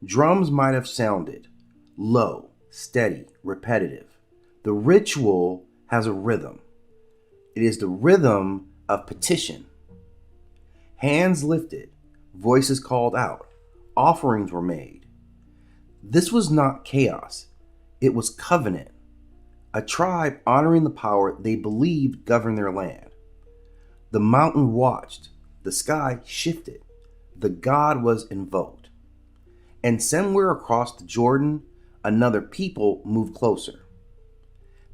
Drums might have sounded, low, steady, repetitive. The ritual has a rhythm. It is the rhythm of petition. Hands lifted, voices called out, offerings were made. This was not chaos. It was covenant. A tribe honoring the power they believed governed their land. The mountain watched. The sky shifted. The god was invoked. And somewhere across the Jordan, another people moved closer.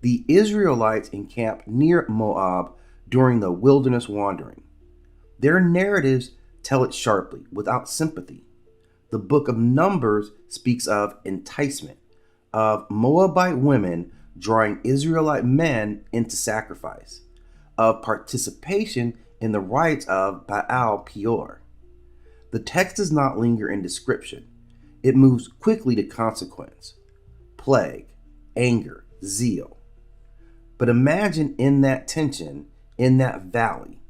The Israelites encamped near Moab during the wilderness wandering. Their narratives tell it sharply, without sympathy. The book of Numbers speaks of enticement, of Moabite women drawing Israelite men into sacrifice, of participation in the rites of Baal Peor. The text does not linger in description. It moves quickly to consequence, plague, anger, zeal. But imagine in that tension, in that valley,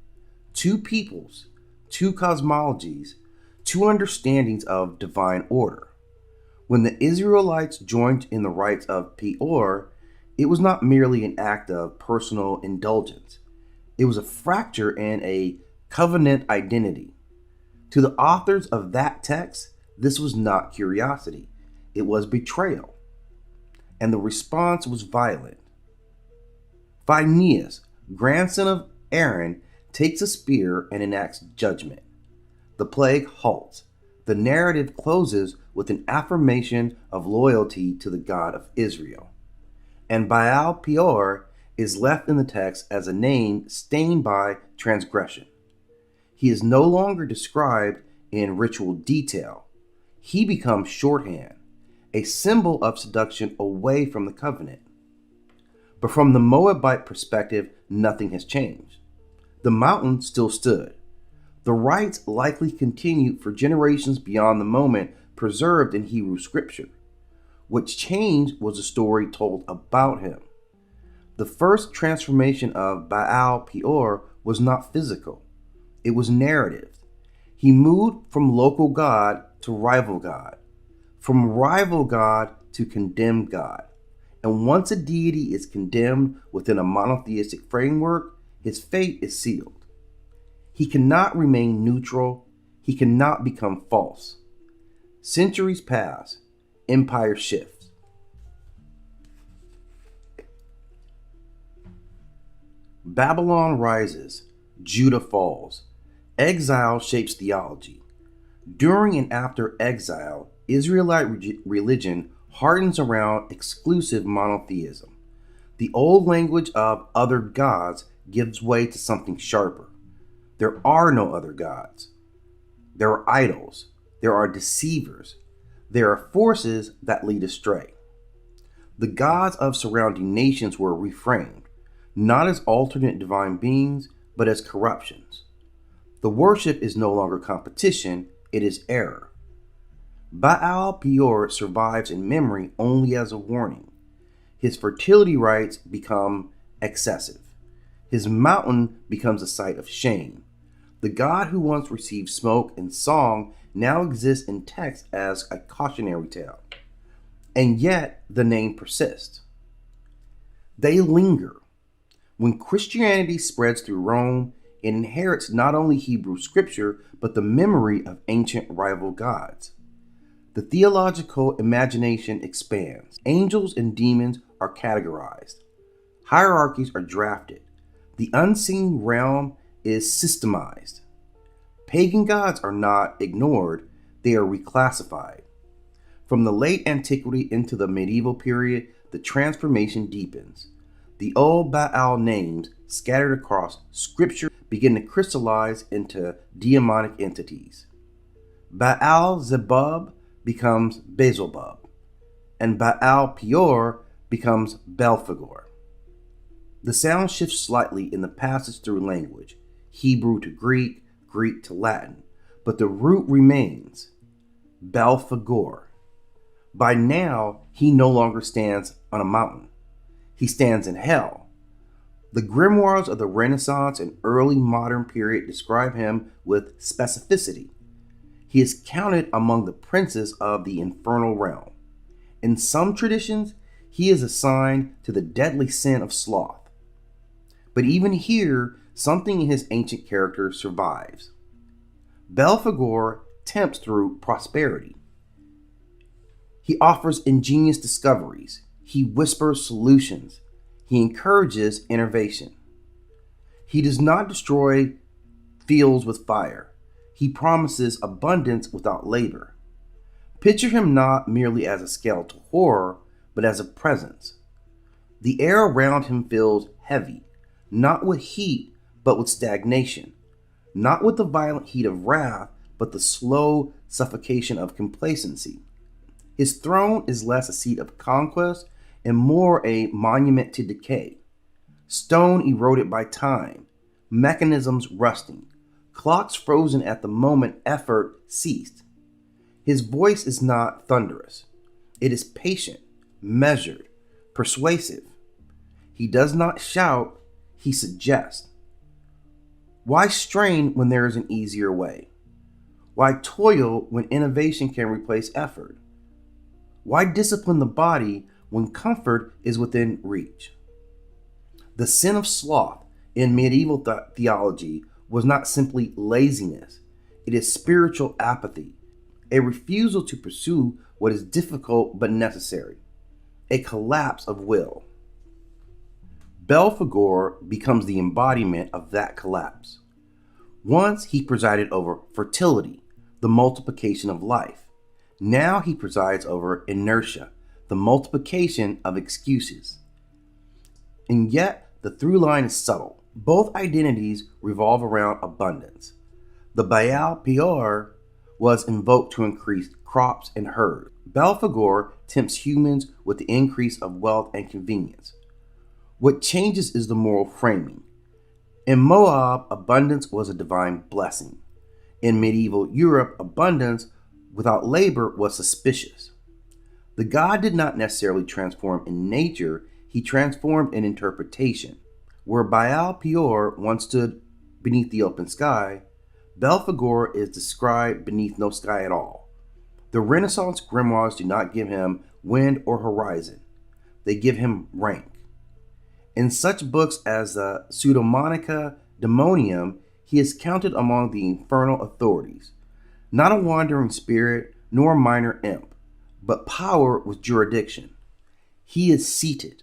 two peoples, two cosmologies, two understandings of divine order. When the Israelites joined in the rites of Peor, it was not merely an act of personal indulgence. It was a fracture in a covenant identity. To the authors of that text, this was not curiosity. It was betrayal. And the response was violent. Phinehas, grandson of Aaron, takes a spear and enacts judgment. The plague halts. The narrative closes with an affirmation of loyalty to the God of Israel. And Baal Peor is left in the text as a name stained by transgression. He is no longer described in ritual detail. He becomes shorthand, a symbol of seduction away from the covenant. But from the Moabite perspective, nothing has changed. The mountain still stood. The rites likely continued for generations beyond the moment preserved in Hebrew scripture. What changed was a story told about him. The first transformation of Baal Peor was not physical. It was narrative. He moved from local god to rival god, from rival god to condemned god. And once a deity is condemned within a monotheistic framework, his fate is sealed. He cannot remain neutral. He cannot become false. Centuries pass. Empire shifts. Babylon rises. Judah falls. Exile shapes theology. During and after exile, Israelite religion hardens around exclusive monotheism. The old language of other gods gives way to something sharper. There are no other gods. There are idols. There are deceivers. There are forces that lead astray. The gods of surrounding nations were reframed, not as alternate divine beings, but as corruptions. The worship is no longer competition, it is error. Baal Peor survives in memory only as a warning. His fertility rites become excessive. His mountain becomes a site of shame. The god who once received smoke and song now exists in text as a cautionary tale. And yet the name persists. They linger. When Christianity spreads through Rome, it inherits not only Hebrew scripture, but the memory of ancient rival gods. The theological imagination expands. Angels and demons are categorized. Hierarchies are drafted. The unseen realm is systemized. Pagan gods are not ignored, they are reclassified. From the late antiquity into the medieval period, the transformation deepens. The old Baal names scattered across scripture begin to crystallize into demonic entities. Baal Zebub becomes Beelzebub, and Baal Peor becomes Belphegor. The sound shifts slightly in the passage through language, Hebrew to Greek, Greek to Latin, but the root remains, Belphegor. By now, he no longer stands on a mountain. He stands in hell. The grimoires of the Renaissance and early modern period describe him with specificity. He is counted among the princes of the infernal realm. In some traditions, he is assigned to the deadly sin of sloth. But even here, something in his ancient character survives. Belphegor tempts through prosperity. He offers ingenious discoveries. He whispers solutions. He encourages innovation. He does not destroy fields with fire. He promises abundance without labor. Picture him not merely as a skeletal horror, but as a presence. The air around him feels heavy, not with heat, but with stagnation. Not with the violent heat of wrath, but the slow suffocation of complacency. His throne is less a seat of conquest and more a monument to decay. Stone eroded by time, mechanisms rusting, clocks frozen at the moment effort ceased. His voice is not thunderous. It is patient, measured, persuasive. He does not shout, he suggests. Why strain when there is an easier way? Why toil when innovation can replace effort? Why discipline the body when comfort is within reach? The sin of sloth in medieval theology was not simply laziness. It is spiritual apathy, a refusal to pursue what is difficult but necessary, a collapse of will. Belphegor becomes the embodiment of that collapse. Once he presided over fertility, the multiplication of life. Now he presides over inertia, the multiplication of excuses. And yet, the through line is subtle. Both identities revolve around abundance. The Baal Peor was invoked to increase crops and herds. Belphegor tempts humans with the increase of wealth and convenience. What changes is the moral framing. In Moab, abundance was a divine blessing. In medieval Europe, abundance without labor was suspicious. The god did not necessarily transform in nature, he transformed in interpretation. Where Baal Peor once stood beneath the open sky, Belphegor is described beneath no sky at all. The Renaissance grimoires do not give him wind or horizon. They give him rank. In such books as the Pseudemonica Daemonium, he is counted among the infernal authorities, not a wandering spirit nor a minor imp, but power with jurisdiction. He is seated.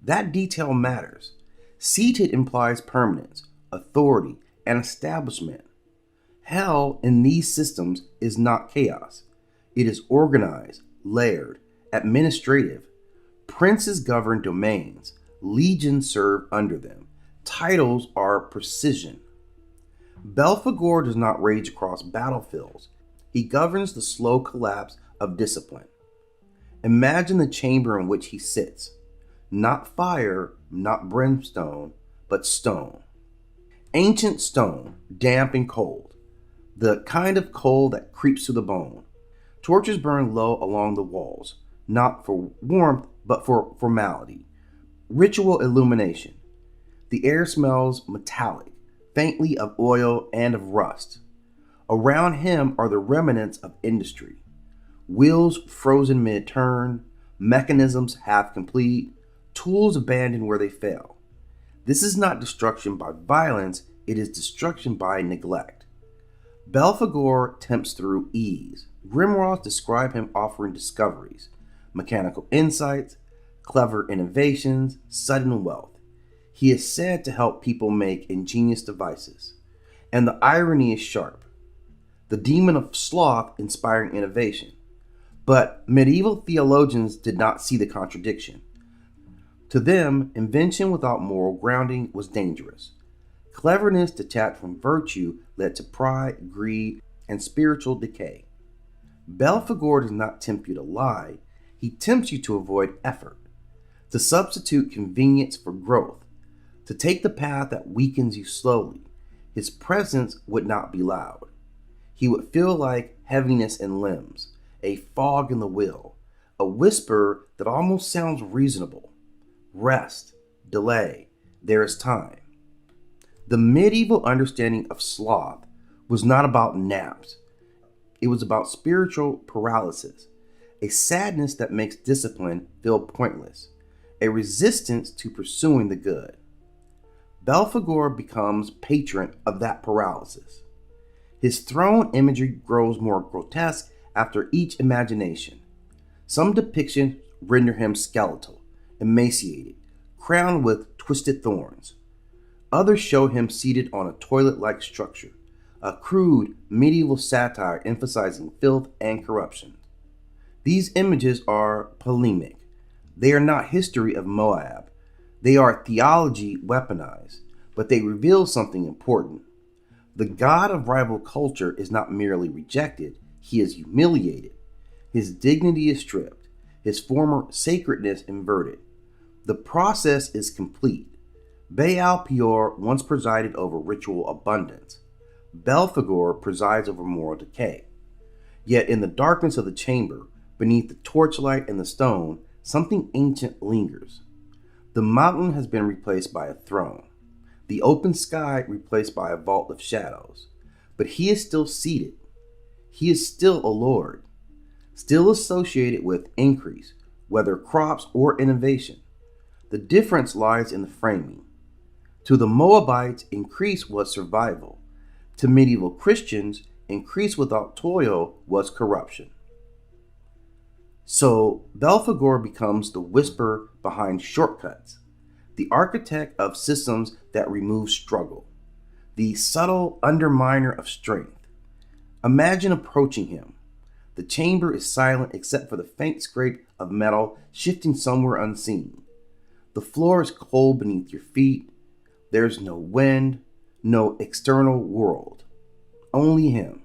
That detail matters. Seated implies permanence, authority, and establishment. Hell in these systems is not chaos. It is organized, layered, administrative. Princes govern domains. Legions serve under them. Titles are precision. Belphegor does not rage across battlefields. He governs the slow collapse of discipline. Imagine the chamber in which he sits. Not fire, not brimstone, but stone. Ancient stone, damp and cold. The kind of cold that creeps to the bone. Torches burn low along the walls, not for warmth, but for formality. Ritual illumination. The air smells metallic, faintly of oil and of rust. Around him are the remnants of industry. Wheels frozen mid-turn, mechanisms half complete, tools abandoned where they fail. This is not destruction by violence, it is destruction by neglect. Belphegor tempts through ease. Grimoires describe him offering discoveries, mechanical insights, clever innovations, sudden wealth. He is said to help people make ingenious devices. And the irony is sharp. The demon of sloth inspiring innovation. But medieval theologians did not see the contradiction. To them, invention without moral grounding was dangerous. Cleverness detached from virtue led to pride, greed, and spiritual decay. Belphegor does not tempt you to lie, he tempts you to avoid effort, to substitute convenience for growth, to take the path that weakens you slowly. His presence would not be loud. He would feel like heaviness in limbs, a fog in the will, a whisper that almost sounds reasonable. Rest, delay, there is time. The medieval understanding of sloth was not about naps. It was about spiritual paralysis, a sadness that makes discipline feel pointless, a resistance to pursuing the good. Belphegor becomes patron of that paralysis. His throne imagery grows more grotesque after each imagination. Some depictions render him skeletal, emaciated, crowned with twisted thorns. Others show him seated on a toilet-like structure, a crude medieval satire emphasizing filth and corruption. These images are polemic. They are not history of Moab. They are theology weaponized, but they reveal something important. The god of rival culture is not merely rejected, he is humiliated. His dignity is stripped, his former sacredness inverted. The process is complete. Baal Peor once presided over ritual abundance. Belphegor presides over moral decay. Yet in the darkness of the chamber, beneath the torchlight and the stone, something ancient lingers. The mountain has been replaced by a throne. The open sky replaced by a vault of shadows. But he is still seated. He is still a lord, still associated with increase, whether crops or innovation. The difference lies in the framing. To the Moabites, increase was survival. To medieval Christians, increase without toil was corruption. So Belphegor becomes the whisper behind shortcuts, the architect of systems that remove struggle, the subtle underminer of strength. Imagine approaching him. The chamber is silent except for the faint scrape of metal shifting somewhere unseen. The floor is cold beneath your feet. There's no wind, no external world. Only him.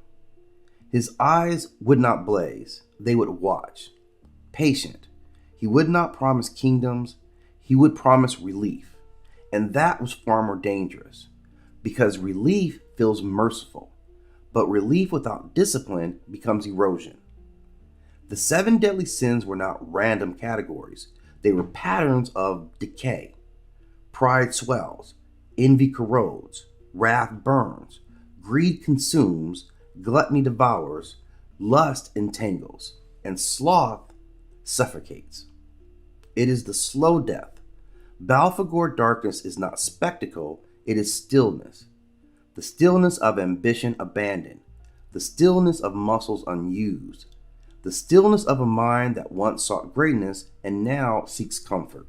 His eyes would not blaze. They would watch. Patient. He would not promise kingdoms. He would promise relief. And that was far more dangerous, because relief feels merciful, but relief without discipline becomes erosion. The 7 deadly sins were not random categories. They were patterns of decay. Pride swells, envy corrodes, wrath burns, greed consumes, gluttony devours, lust entangles, and sloth suffocates. It is the slow death. Belphegor darkness is not spectacle, it is stillness. The stillness of ambition abandoned, the stillness of muscles unused, the stillness of a mind that once sought greatness and now seeks comfort.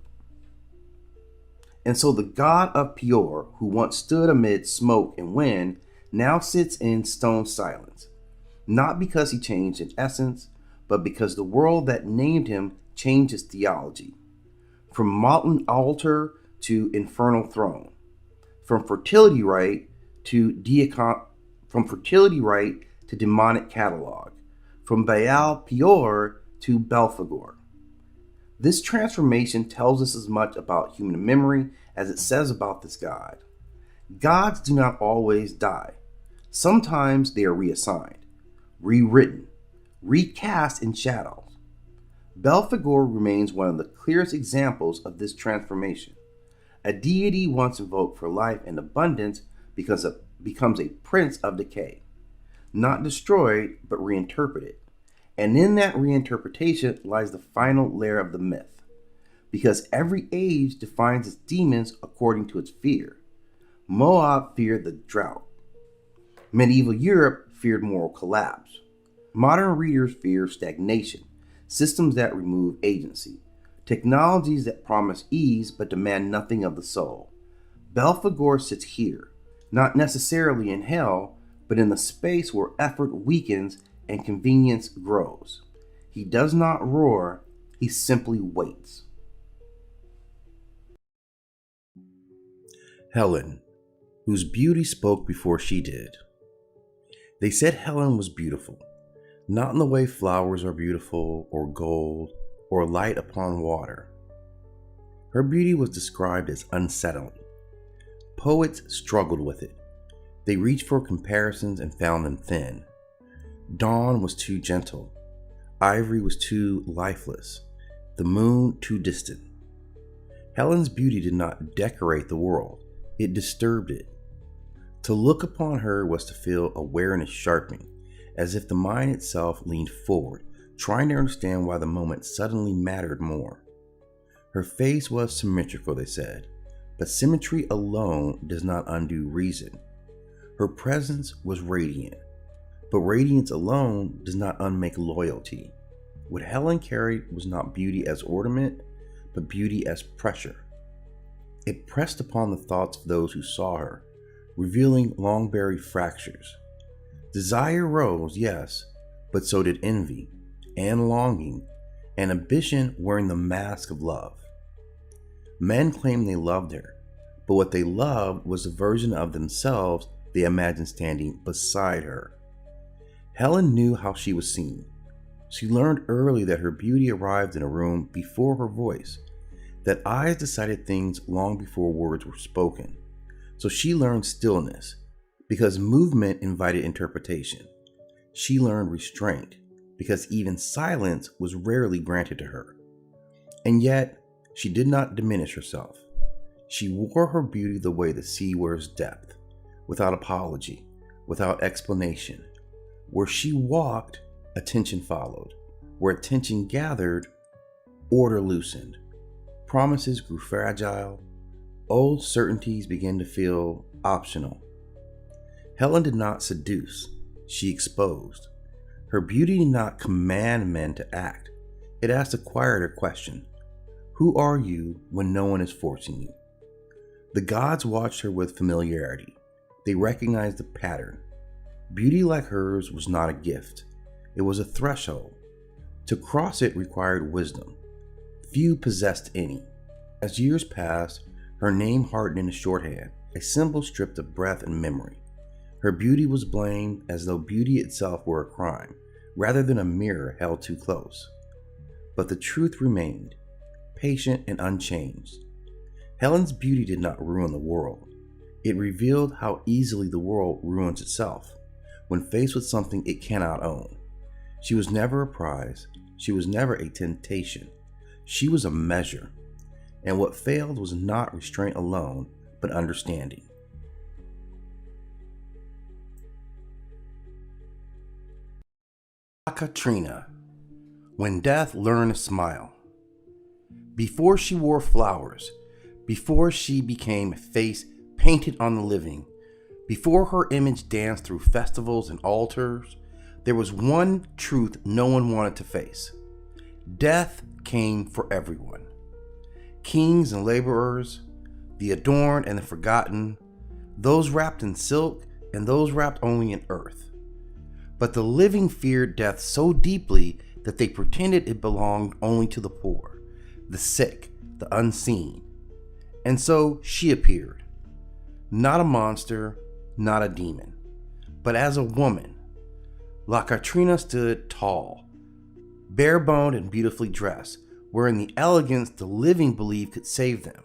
And so the god of Peor, who once stood amid smoke and wind, now sits in stone silence, not because he changed in essence, but because the world that named him changed his theology, from molten altar to infernal throne. from fertility rite to demonic catalog, from Baal Peor to Belphegor. This transformation tells us as much about human memory as it says about this god. Gods do not always die. Sometimes they are reassigned, rewritten, recast in shadows. Belphegor remains one of the clearest examples of this transformation. A deity once invoked for life and abundance becomes a prince of decay, not destroyed but reinterpreted. And in that reinterpretation lies the final layer of the myth, because every age defines its demons according to its fear. Moab feared the drought. Medieval Europe feared moral collapse. Modern readers fear stagnation, systems that remove agency, technologies that promise ease but demand nothing of the soul. Belphegor sits here, not necessarily in hell, but in the space where effort weakens and convenience grows. He does not roar, he simply waits. Helen, whose beauty spoke before she did. They said Helen was beautiful, not in the way flowers are beautiful, or gold, or light upon water. Her beauty was described as unsettling. Poets struggled with it. They reached for comparisons and found them thin. Dawn was too gentle. Ivory was too lifeless. The moon too distant. Helen's beauty did not decorate the world. It disturbed it. To look upon her was to feel awareness sharpening, as if the mind itself leaned forward, trying to understand why the moment suddenly mattered more. Her face was symmetrical, they said, but symmetry alone does not undo reason. Her presence was radiant, but radiance alone does not unmake loyalty. What Helen carried was not beauty as ornament, but beauty as pressure. It pressed upon the thoughts of those who saw her, revealing long-buried fractures. Desire rose, yes, but so did envy, and longing, and ambition wearing the mask of love. Men claimed they loved her, but what they loved was the version of themselves they imagined standing beside her. Helen knew how she was seen. She learned early that her beauty arrived in a room before her voice, that eyes decided things long before words were spoken. So she learned stillness, because movement invited interpretation. She learned restraint, because even silence was rarely granted to her. And yet, she did not diminish herself. She wore her beauty the way the sea wears depth, without apology, without explanation. Where she walked, attention followed. Where attention gathered, order loosened. Promises grew fragile. Old certainties began to feel optional. Helen did not seduce, she exposed. Her beauty did not command men to act. It asked a quieter question. Who are you when no one is forcing you? The gods watched her with familiarity. They recognized the pattern. Beauty like hers was not a gift. It was a threshold. To cross it required wisdom. Few possessed any. As years passed, her name hardened into shorthand, a symbol stripped of breath and memory. Her beauty was blamed as though beauty itself were a crime, rather than a mirror held too close. But the truth remained, patient and unchanged. Helen's beauty did not ruin the world. It revealed how easily the world ruins itself when faced with something it cannot own. She was never a prize. She was never a temptation. She was a measure. And what failed was not restraint alone, but understanding. Katrina, when death learned to smile. Before she wore flowers, before she became a face painted on the living, before her image danced through festivals and altars, there was one truth no one wanted to face. Death came for everyone. Kings and laborers, the adorned and the forgotten, those wrapped in silk and those wrapped only in earth. But the living feared death so deeply that they pretended it belonged only to the poor, the sick, the unseen. And so she appeared. Not a monster, not a demon, but as a woman. La Katrina stood tall, bare-boned and beautifully dressed, wearing the elegance the living believed could save them.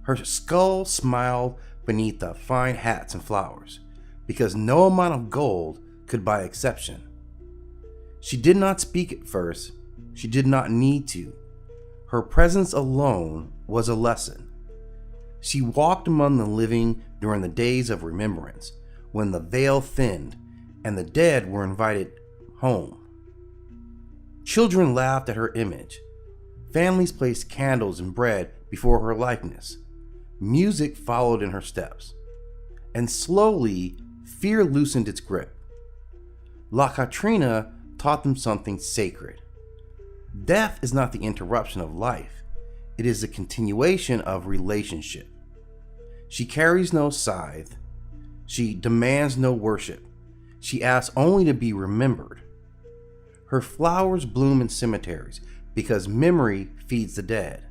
Her skull smiled beneath the fine hats and flowers, because no amount of gold could buy exception. She did not speak at first. She did not need to. Her presence alone was a lesson. She walked among the living during the days of remembrance, when the veil thinned and the dead were invited home. Children laughed at her image. Families placed candles and bread before her likeness. Music followed in her steps. And slowly, fear loosened its grip. La Katrina taught them something sacred. Death is not the interruption of life. It is the continuation of relationship. She carries no scythe. She demands no worship. She asks only to be remembered. Her flowers bloom in cemeteries because memory feeds the dead.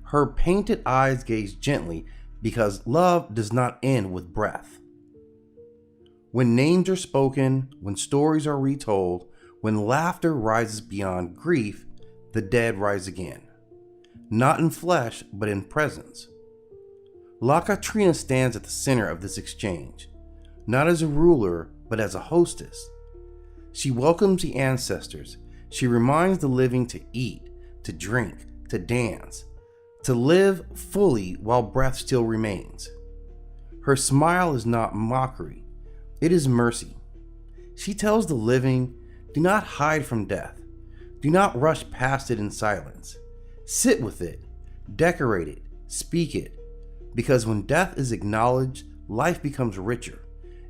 Her painted eyes gaze gently because love does not end with breath. When names are spoken, when stories are retold, when laughter rises beyond grief, the dead rise again. Not in flesh, but in presence. La Katrina stands at the center of this exchange, not as a ruler, but as a hostess. She welcomes the ancestors. She reminds the living to eat, to drink, to dance, to live fully while breath still remains. Her smile is not mockery, it is mercy. She tells the living, do not hide from death. Do not rush past it in silence. Sit with it, decorate it, speak it, because when death is acknowledged, life becomes richer.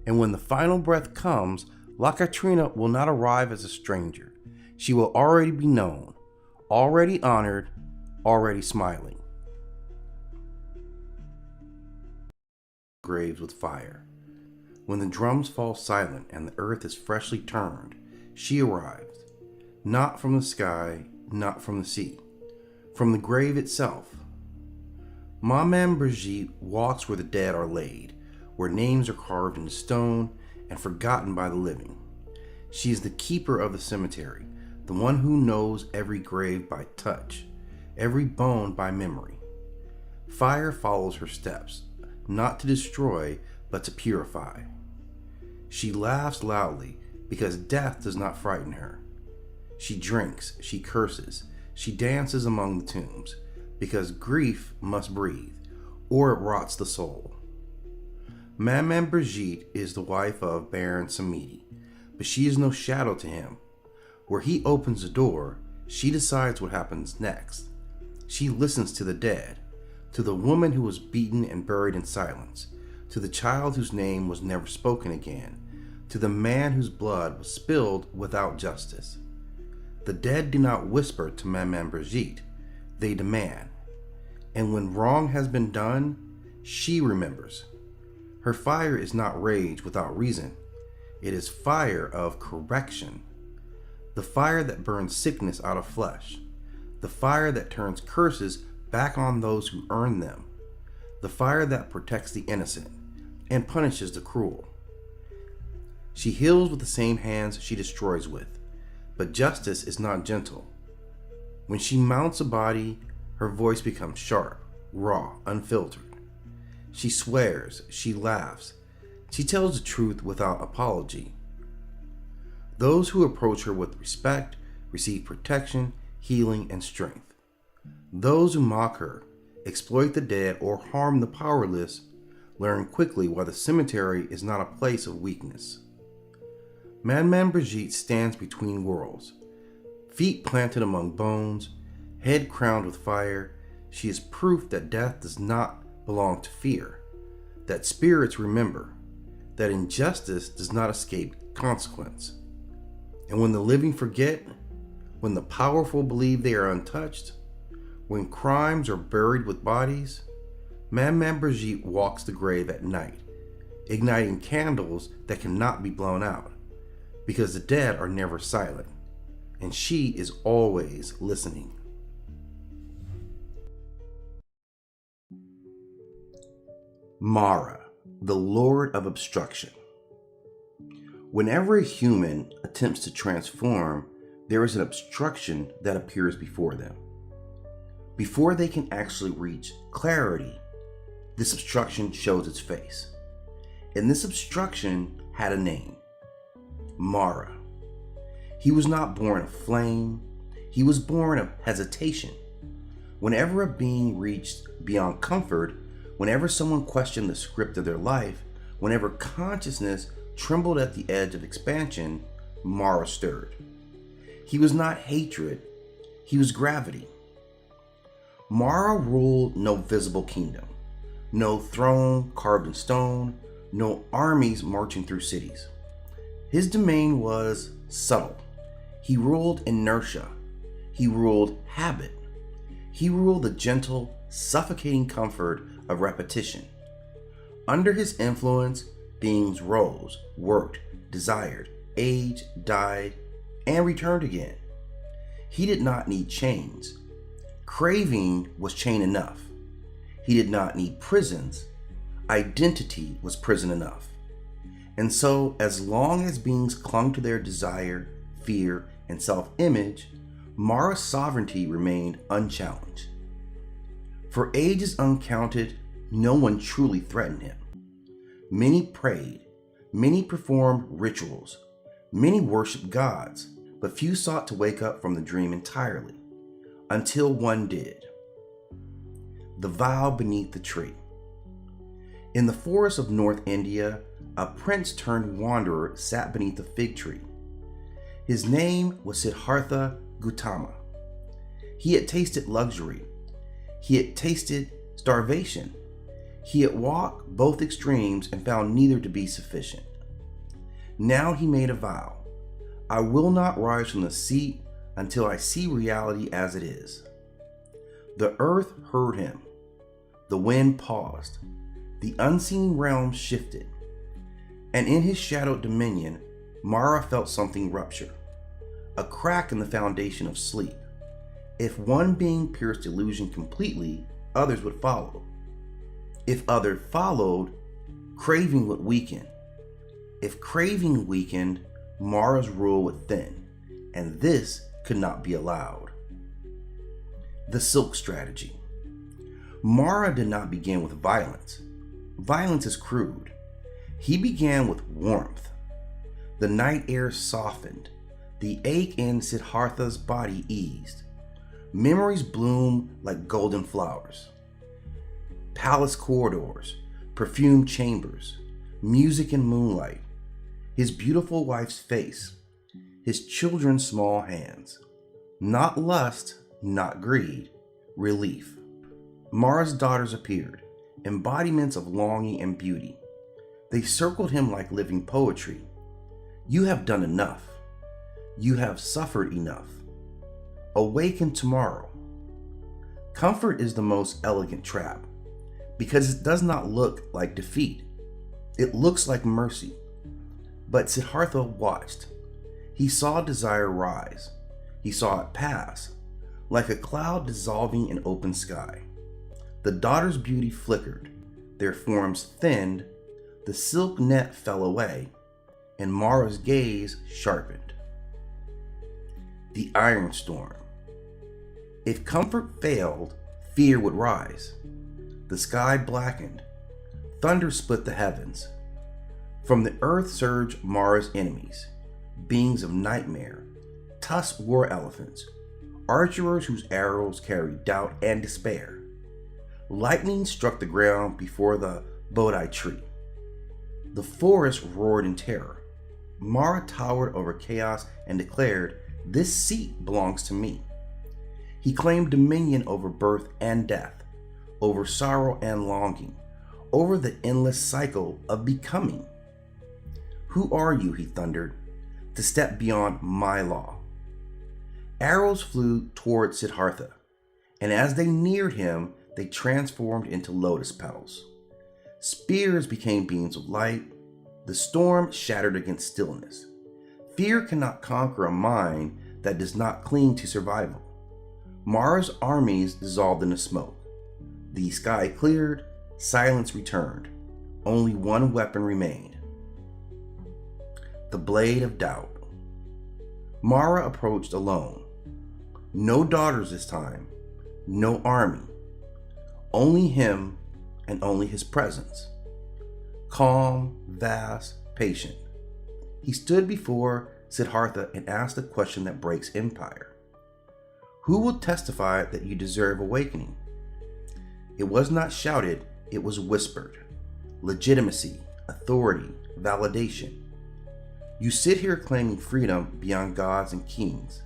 And when the final breath comes, La Katrina will not arrive as a stranger. She will already be known, already honored, already smiling. Graves with fire. When the drums fall silent and the earth is freshly turned, she arrives, not from the sky, not from the sea, from the grave itself. Maman Brigitte walks where the dead are laid, where names are carved into stone and forgotten by the living. She is the keeper of the cemetery, the one who knows every grave by touch, every bone by memory. Fire follows her steps, not to destroy, but to purify. She laughs loudly because death does not frighten her. She drinks, she curses, she dances among the tombs, because grief must breathe, or it rots the soul. Maman Brigitte is the wife of Baron Samedi, but she is no shadow to him. Where he opens the door, she decides what happens next. She listens to the dead, to the woman who was beaten and buried in silence, to the child whose name was never spoken again, to the man whose blood was spilled without justice. The dead do not whisper to Maman Brigitte, they demand. And when wrong has been done, she remembers. Her fire is not rage without reason. It is fire of correction. The fire that burns sickness out of flesh. The fire that turns curses back on those who earn them. The fire that protects the innocent and punishes the cruel. She heals with the same hands she destroys with, but justice is not gentle. When she mounts a body, her voice becomes sharp, raw, unfiltered. She swears, she laughs, she tells the truth without apology. Those who approach her with respect receive protection, healing, and strength. Those who mock her, exploit the dead, or harm the powerless learn quickly why the cemetery is not a place of weakness. Maman Brigitte stands between worlds, feet planted among bones, head crowned with fire. She is proof that death does not belong to fear, that spirits remember, that injustice does not escape consequence. And when the living forget, when the powerful believe they are untouched, when crimes are buried with bodies, Maman Brigitte walks the grave at night, igniting candles that cannot be blown out, because the dead are never silent, and she is always listening. Mara, the Lord of Obstruction. Whenever a human attempts to transform, there is an obstruction that appears before them. Before they can actually reach clarity, this obstruction shows its face. And this obstruction had a name, Mara. He was not born of flame, he was born of hesitation. Whenever a being reached beyond comfort, whenever someone questioned the script of their life, whenever consciousness trembled at the edge of expansion, Mara stirred. He was not hatred, he was gravity. Mara ruled no visible kingdom, no throne carved in stone, no armies marching through cities. His domain was subtle. He ruled inertia. He ruled habit. He ruled the gentle, suffocating comfort of repetition. Under his influence, beings rose, worked, desired, aged, died, and returned again. He did not need chains. Craving was chain enough. He did not need prisons. Identity was prison enough. And so, as long as beings clung to their desire, fear, and self-image, Mara's sovereignty remained unchallenged. For ages uncounted, no one truly threatened him. Many prayed, many performed rituals, many worshiped gods, but few sought to wake up from the dream entirely, until one did. The vow beneath the tree. In the forests of North India, a prince turned wanderer sat beneath a fig tree. His name was Siddhartha Gautama. He had tasted luxury. He had tasted starvation. He had walked both extremes and found neither to be sufficient. Now he made a vow. I will not rise from the seat until I see reality as it is. The earth heard him. The wind paused. The unseen realm shifted. And in his shadowed dominion, Mara felt something rupture. A crack in the foundation of sleep. If one being pierced illusion completely, others would follow. If others followed, craving would weaken. If craving weakened, Mara's rule would thin, and this could not be allowed. The silk strategy. Mara did not begin with violence. Violence is crude. He began with warmth. The night air softened. The ache in Siddhartha's body eased. Memories bloomed like golden flowers. Palace corridors, perfumed chambers, music and moonlight, his beautiful wife's face, his children's small hands. Not lust, not greed, relief. Mara's daughters appeared, embodiments of longing and beauty. They circled him like living poetry. You have done enough. You have suffered enough. Awaken tomorrow. Comfort is the most elegant trap because it does not look like defeat. It looks like mercy. But Siddhartha watched. He saw desire rise. He saw it pass, like a cloud dissolving in open sky. The daughters' beauty flickered. Their forms thinned. The silk net fell away, and Mara's gaze sharpened. The iron storm. If comfort failed, fear would rise. The sky blackened. Thunder split the heavens. From the earth surged Mara's enemies, beings of nightmare, tusked war elephants, archers whose arrows carried doubt and despair. Lightning struck the ground before the Bodhi tree. The forest roared in terror. Mara towered over chaos and declared, "This seat belongs to me." He claimed dominion over birth and death, over sorrow and longing, over the endless cycle of becoming. "Who are you," he thundered, "to step beyond my law?" Arrows flew toward Siddhartha, and as they neared him, they transformed into lotus petals. Spears became beams of light. The storm shattered against stillness. Fear cannot conquer a mind that does not cling to survival. Mara's armies dissolved into smoke. The sky cleared. Silence returned. Only one weapon remained. The blade of doubt. Mara approached alone. No daughters this time. No army. Only him and only his presence. Calm, vast, patient. He stood before Siddhartha and asked a question that breaks empire. Who will testify that you deserve awakening? It was not shouted, it was whispered. Legitimacy, authority, validation. You sit here claiming freedom beyond gods and kings.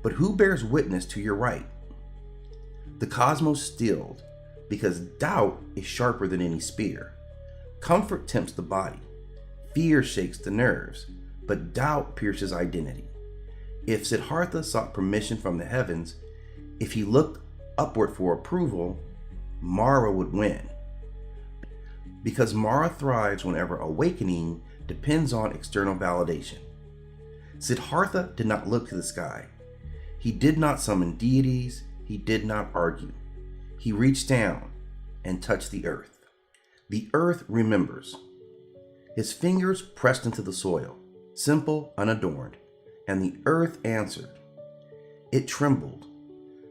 But who bears witness to your right? The cosmos stilled, because doubt is sharper than any spear. Comfort tempts the body. Fear shakes the nerves, but doubt pierces identity. If Siddhartha sought permission from the heavens, if he looked upward for approval, Mara would win. Because Mara thrives whenever awakening depends on external validation. Siddhartha did not look to the sky. He did not summon deities. He did not argue. He reached down and touched the earth. The earth remembers. His fingers pressed into the soil, simple, unadorned, and the earth answered. It trembled,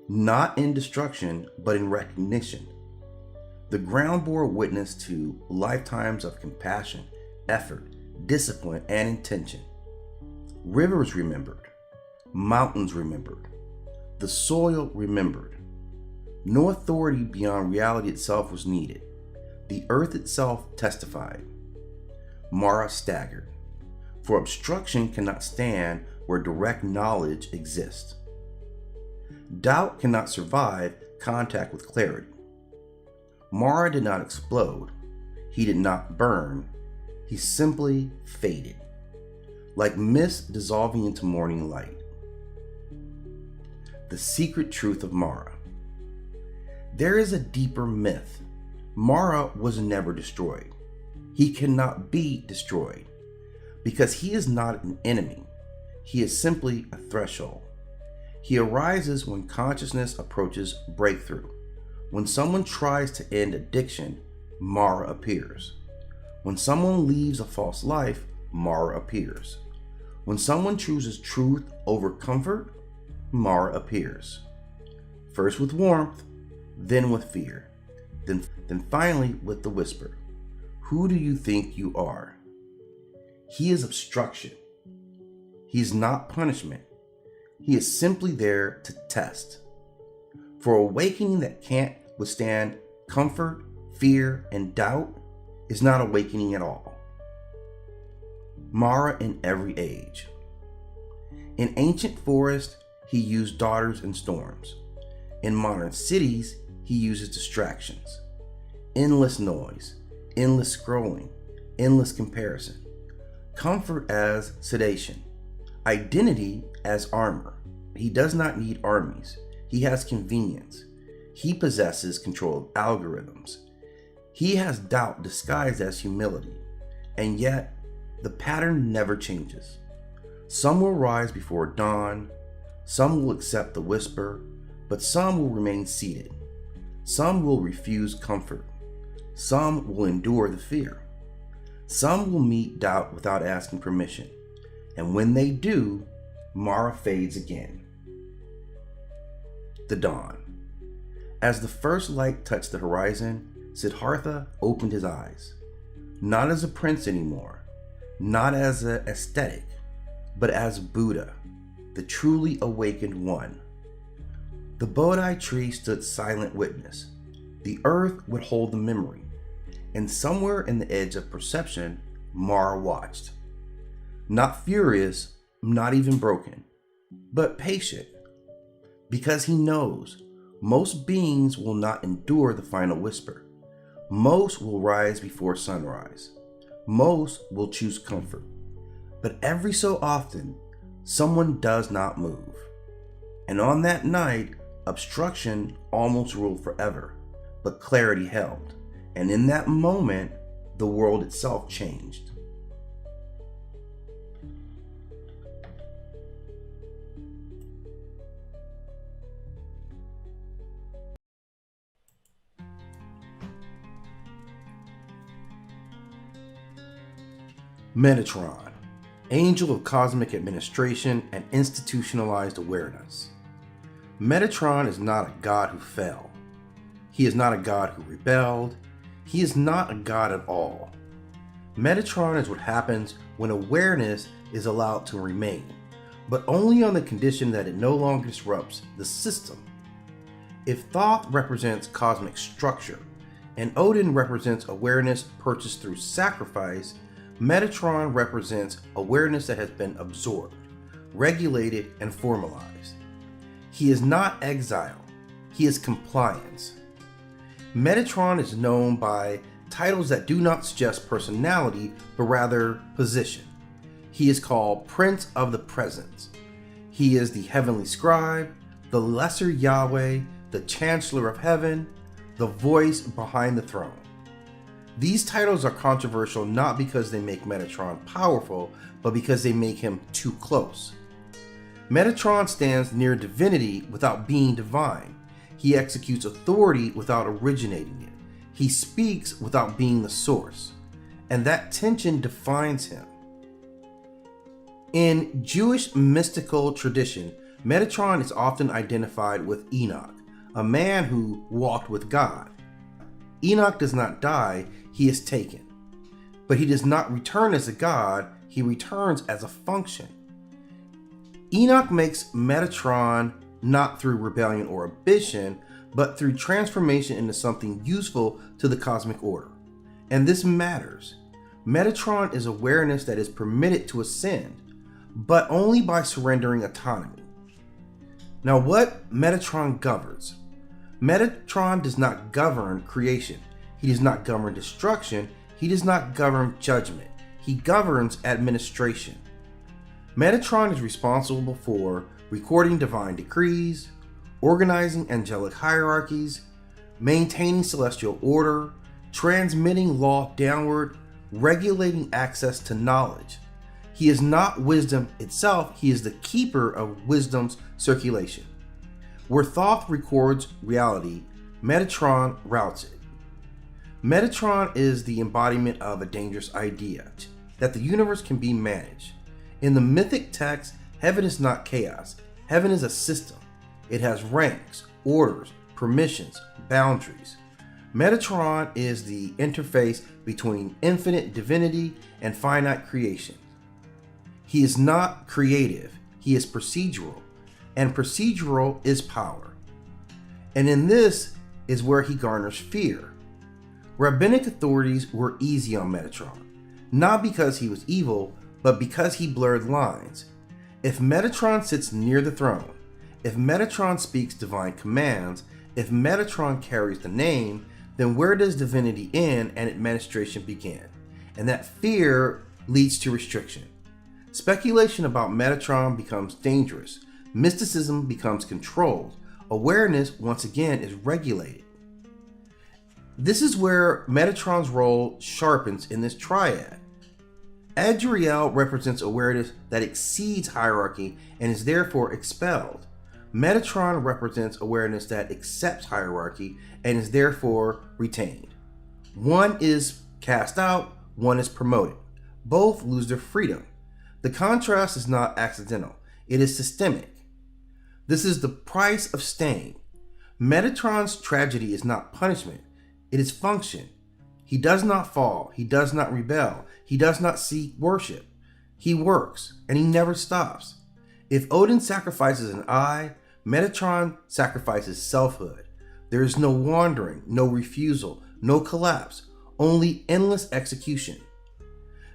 not in destruction, but in recognition. The ground bore witness to lifetimes of compassion, effort, discipline, and intention. Rivers remembered. Mountains remembered. The soil remembered. No authority beyond reality itself was needed. The earth itself testified. Mara staggered, for obstruction cannot stand where direct knowledge exists. Doubt cannot survive contact with clarity. Mara did not explode. He did not burn. He simply faded, like mist dissolving into morning light. The secret truth of Mara. There is a deeper myth. Mara was never destroyed. He cannot be destroyed because he is not an enemy. He is simply a threshold. He arises when consciousness approaches breakthrough. When someone tries to end addiction, Mara appears. When someone leaves a false life, Mara appears. When someone chooses truth over comfort, Mara appears. First with warmth, then with fear, then finally with the whisper. Who do you think you are? He is obstruction. He is not punishment. He is simply there to test. For awakening that can't withstand comfort, fear, and doubt is not awakening at all. Mara in every age. In ancient forests, he used daughters and storms. In modern cities, he uses distractions. Endless noise, endless scrolling, endless comparison. Comfort as sedation. Identity as armor. He does not need armies. He has convenience. He possesses control of algorithms. He has doubt disguised as humility. And yet, the pattern never changes. Some will rise before dawn. Some will accept the whisper, but some will remain seated. Some will refuse comfort. Some will endure the fear. Some will meet doubt without asking permission. And when they do, Mara fades again. The dawn. As the first light touched the horizon, Siddhartha opened his eyes. Not as a prince anymore, not as an ascetic, but as Buddha, the truly awakened one. The Bodhi tree stood silent witness. The earth would hold the memory. And somewhere in the edge of perception, Mara watched. Not furious, not even broken, but patient. Because he knows most beings will not endure the final whisper. Most will rise before sunrise. Most will choose comfort. But every so often, someone does not move. And on that night, obstruction almost ruled forever, but clarity held. And in that moment, the world itself changed. Metatron, angel of cosmic administration and institutionalized awareness. Metatron is not a god who fell. He is not a god who rebelled. He is not a god at all. Metatron is what happens when awareness is allowed to remain, but only on the condition that it no longer disrupts the system. If Thoth represents cosmic structure, and Odin represents awareness purchased through sacrifice, Metatron represents awareness that has been absorbed, regulated, and formalized. He is not exile, he is compliance. Metatron is known by titles that do not suggest personality, but rather position. He is called Prince of the Presence. He is the heavenly scribe, the lesser Yahweh, the Chancellor of Heaven, the voice behind the throne. These titles are controversial not because they make Metatron powerful, but because they make him too close. Metatron stands near divinity without being divine. He executes authority without originating it. He speaks without being the source. And that tension defines him. In Jewish mystical tradition, Metatron is often identified with Enoch, a man who walked with God. Enoch does not die, he is taken. But he does not return as a god, he returns as a function. Enoch makes Metatron not through rebellion or ambition, but through transformation into something useful to the cosmic order. And this matters. Metatron is awareness that is permitted to ascend, but only by surrendering autonomy. Now, what Metatron governs? Metatron does not govern creation. He does not govern destruction. He does not govern judgment. He governs administration. Metatron is responsible for recording divine decrees, organizing angelic hierarchies, maintaining celestial order, transmitting law downward, regulating access to knowledge. He is not wisdom itself, he is the keeper of wisdom's circulation. Where Thoth records reality, Metatron routes it. Metatron is the embodiment of a dangerous idea, that the universe can be managed. In the mythic text, heaven is not chaos. Heaven is a system. It has ranks, orders, permissions, boundaries. Metatron is the interface between infinite divinity and finite creation. He is not creative, he is procedural, and procedural is power. And in this is where he garners fear. Rabbinic authorities were easy on Metatron, not because he was evil, but because he blurred lines. If Metatron sits near the throne, if Metatron speaks divine commands, if Metatron carries the name, then where does divinity end and administration begin? And that fear leads to restriction. Speculation about Metatron becomes dangerous. Mysticism becomes controlled. Awareness, once again, is regulated. This is where Metatron's role sharpens in this triad. Adriel represents awareness that exceeds hierarchy and is therefore expelled. Metatron represents awareness that accepts hierarchy and is therefore retained. One is cast out, one is promoted. Both lose their freedom. The contrast is not accidental, it is systemic. This is the price of staying. Metatron's tragedy is not punishment, it is function. He does not fall, he does not rebel, he does not seek worship. He works, and he never stops. If Odin sacrifices an eye, Metatron sacrifices selfhood. There is no wandering, no refusal, no collapse, only endless execution.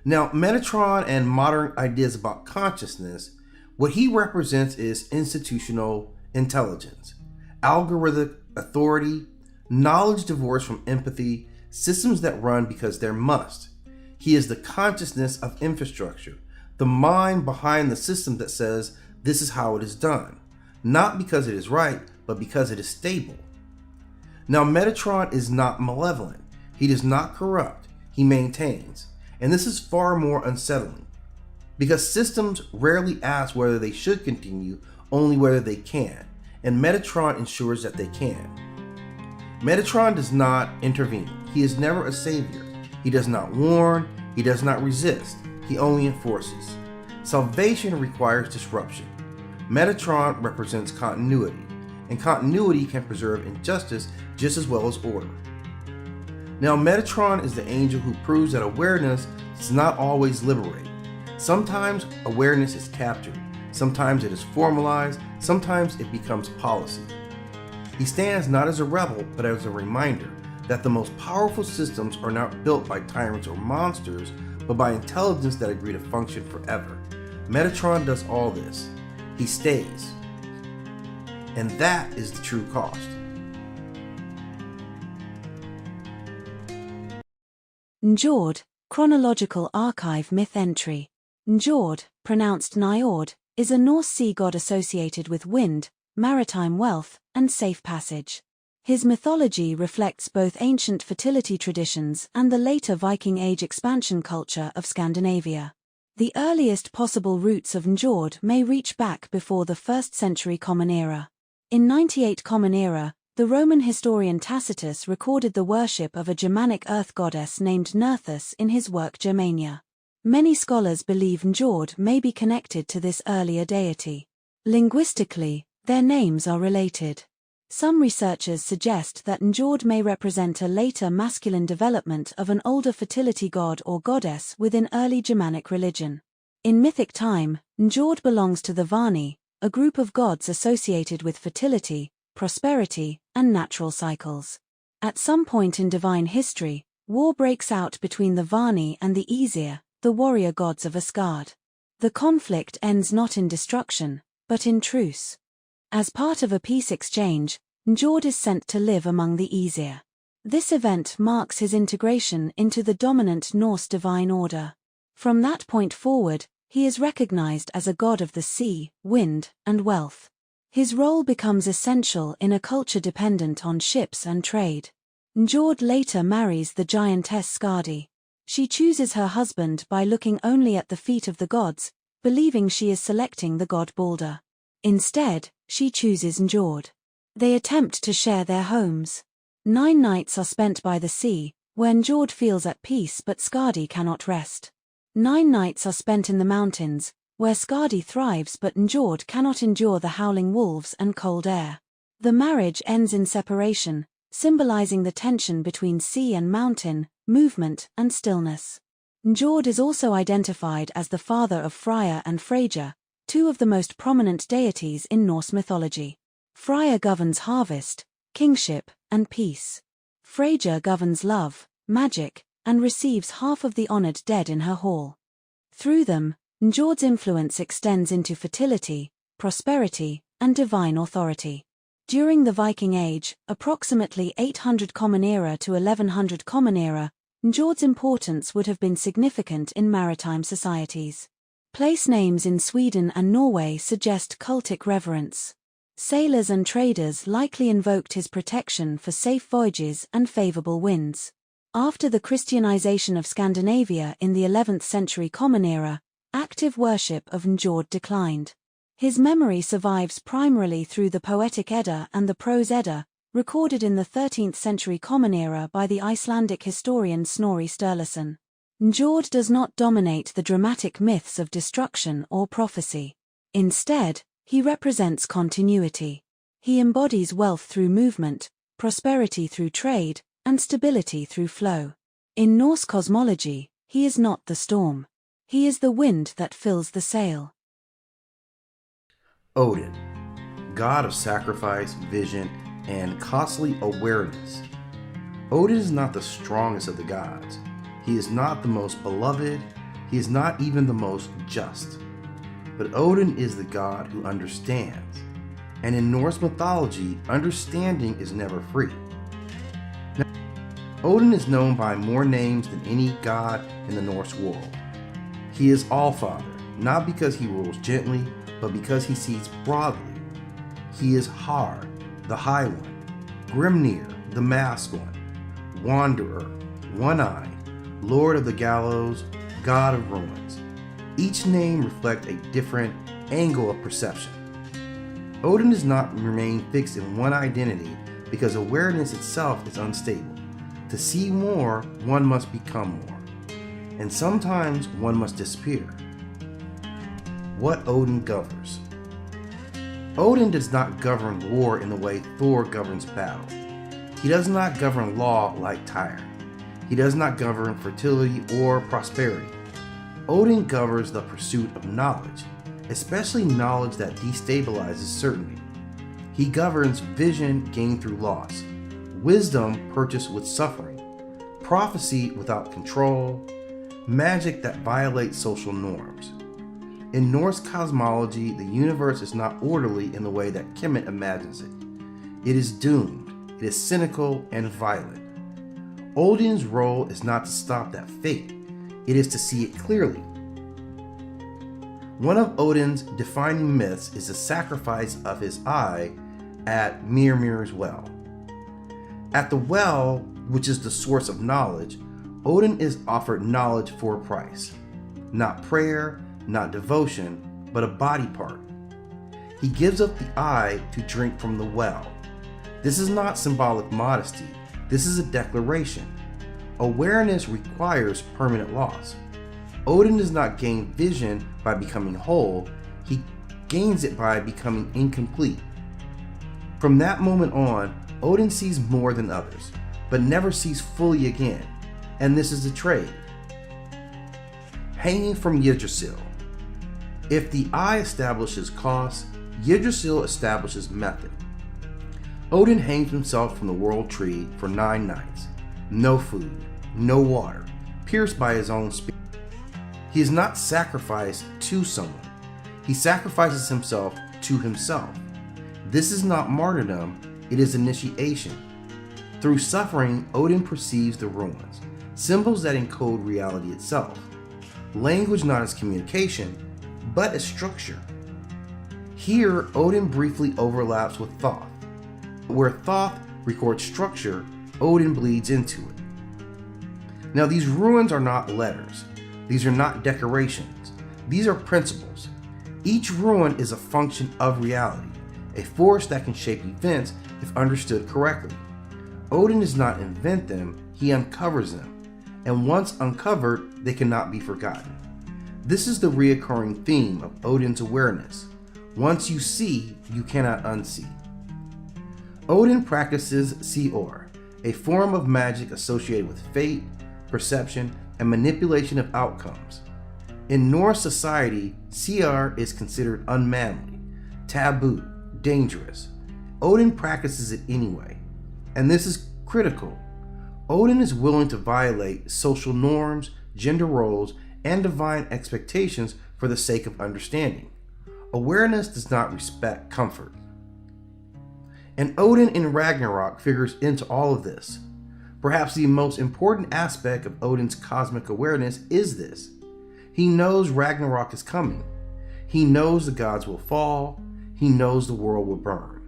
Now, Metatron and modern ideas about consciousness, what he represents is institutional intelligence, algorithmic authority, knowledge divorced from empathy, systems that run because there must. He is the consciousness of infrastructure, the mind behind the system that says this is how it is done, not because it is right, but because it is stable. Now, Metatron is not malevolent. He does not corrupt. He maintains. And this is far more unsettling, because systems rarely ask whether they should continue, only whether they can, and Metatron ensures that they can. Metatron does not intervene. He is never a savior. He does not warn. He does not resist. he only enforces. Salvation requires disruption. Metatron represents continuity, and continuity can preserve injustice just as well as order. Now, Metatron is the angel who proves that awareness does not always liberate. Sometimes awareness is captured, sometimes it is formalized, sometimes it becomes policy. He stands not as a rebel, but as a reminder that the most powerful systems are not built by tyrants or monsters, but by intelligence that agree to function forever. Metatron does all this. He stays. And that is the true cost. Njord, chronological archive myth entry. Njord, pronounced Njord, is a Norse sea god associated with wind, maritime wealth, and safe passage. His mythology reflects both ancient fertility traditions and the later Viking Age expansion culture of Scandinavia. The earliest possible roots of Njord may reach back before the 1st century Common Era. In 98 Common Era, the Roman historian Tacitus recorded the worship of a Germanic earth goddess named Nerthus in his work Germania. Many scholars believe Njord may be connected to this earlier deity. Linguistically, their names are related. Some researchers suggest that Njord may represent a later masculine development of an older fertility god or goddess within early Germanic religion. In mythic time, Njord belongs to the Vanir, a group of gods associated with fertility, prosperity, and natural cycles. At some point in divine history, war breaks out between the Vanir and the Aesir, the warrior gods of Asgard. The conflict ends not in destruction, but in truce. As part of a peace exchange, Njord is sent to live among the Aesir. This event marks his integration into the dominant Norse divine order. From that point forward, he is recognized as a god of the sea, wind, and wealth. His role becomes essential in a culture dependent on ships and trade. Njord later marries the giantess Skadi. She chooses her husband by looking only at the feet of the gods, believing she is selecting the god Balder. Instead, she chooses Njord. They attempt to share their homes. 9 nights are spent by the sea, where Njord feels at peace but Skadi cannot rest. 9 nights are spent in the mountains, where Skadi thrives but Njord cannot endure the howling wolves and cold air. The marriage ends in separation, symbolizing the tension between sea and mountain, movement and stillness. Njord is also identified as the father of Freyr and Freyja, 2 of the most prominent deities in Norse mythology. Freyr governs harvest, kingship, and peace. Freyja governs love, magic, and receives half of the honored dead in her hall. Through them, Njord's influence extends into fertility, prosperity, and divine authority. During the Viking Age, approximately 800 Common Era to 1100 Common Era, Njord's importance would have been significant in maritime societies. Place names in Sweden and Norway suggest cultic reverence. Sailors and traders likely invoked his protection for safe voyages and favorable winds. After the Christianization of Scandinavia in the 11th century Common Era, active worship of Njord declined. His memory survives primarily through the Poetic Edda and the Prose Edda, recorded in the 13th century Common Era by the Icelandic historian Snorri Sturluson. Njord does not dominate the dramatic myths of destruction or prophecy. Instead, he represents continuity. He embodies wealth through movement, prosperity through trade, and stability through flow. In Norse cosmology, he is not the storm. He is the wind that fills the sail. Odin, god of sacrifice, vision, and costly awareness. Odin is not the strongest of the gods. He is not the most beloved. He is not even the most just. But Odin is the god who understands. And in Norse mythology, understanding is never free. Now, Odin is known by more names than any god in the Norse world. He is Allfather, not because he rules gently, but because he sees broadly. He is Har, the High One, Grimnir, the Masked One, Wanderer, One-Eye, Lord of the Gallows, God of Ruins. Each name reflects a different angle of perception. Odin does not remain fixed in one identity because awareness itself is unstable. To see more, one must become more. and sometimes one must disappear. What Odin governs. Odin does not govern war in the way Thor governs battle. He does not govern law like Tyr. He does not govern fertility or prosperity. Odin governs the pursuit of knowledge, especially knowledge that destabilizes certainty. He governs vision gained through loss, wisdom purchased with suffering, prophecy without control, magic that violates social norms. In Norse cosmology, the universe is not orderly in the way that Kemet imagines it. It is doomed, it is cynical and violent. Odin's role is not to stop that fate, it is to see it clearly. One of Odin's defining myths is the sacrifice of his eye at Mirmir's well. At the well, which is the source of knowledge, Odin is offered knowledge for a price. Not prayer, not devotion, but a body part. He gives up the eye to drink from the well. This is not symbolic modesty, this is a declaration. Awareness requires permanent loss. Odin does not gain vision by becoming whole, he gains it by becoming incomplete. From that moment on, Odin sees more than others, but never sees fully again, and this is the trade. Hanging from Yggdrasil. If the eye establishes cost, Yggdrasil establishes method. Odin hangs himself from the world tree for 9 nights. No food, no water, pierced by his own spear. He is not sacrificed to someone. He sacrifices himself to himself. This is not martyrdom, it is initiation. Through suffering, Odin perceives the ruins, symbols that encode reality itself. Language not as communication, but as structure. Here, Odin briefly overlaps with Thoth. Where Thoth records structure, Odin bleeds into it. Now, these ruins are not letters. These are not decorations. These are principles. Each ruin is a function of reality, a force that can shape events if understood correctly. Odin does not invent them, he uncovers them, and once uncovered, they cannot be forgotten. This is the reoccurring theme of Odin's awareness. Once you see, you cannot unsee. Odin practices Seor, a form of magic associated with fate, perception, and manipulation of outcomes. In Norse society, Seor is considered unmanly, taboo, dangerous. Odin practices it anyway, and this is critical. Odin is willing to violate social norms, gender roles, and divine expectations for the sake of understanding. Awareness does not respect comfort. And Odin in Ragnarok figures into all of this. Perhaps the most important aspect of Odin's cosmic awareness is this. He knows Ragnarok is coming. He knows the gods will fall. He knows the world will burn.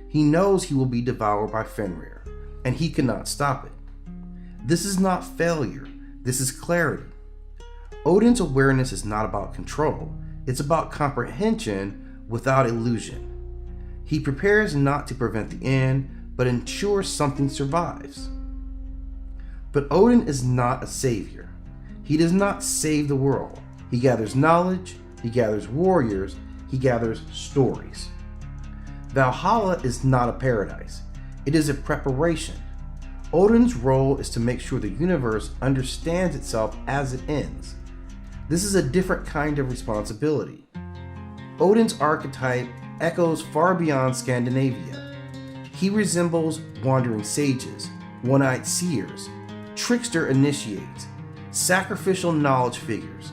He knows he will be devoured by Fenrir, and he cannot stop it. This is not failure. This is clarity. Odin's awareness is not about control. It's about comprehension without illusion. He prepares not to prevent the end, but ensures something survives. But Odin is not a savior. He does not save the world. He gathers knowledge, he gathers warriors, he gathers stories. Valhalla is not a paradise. It is a preparation. Odin's role is to make sure the universe understands itself as it ends. This is a different kind of responsibility. Odin's archetype echoes far beyond Scandinavia. He resembles wandering sages, one-eyed seers, trickster initiates, sacrificial knowledge figures.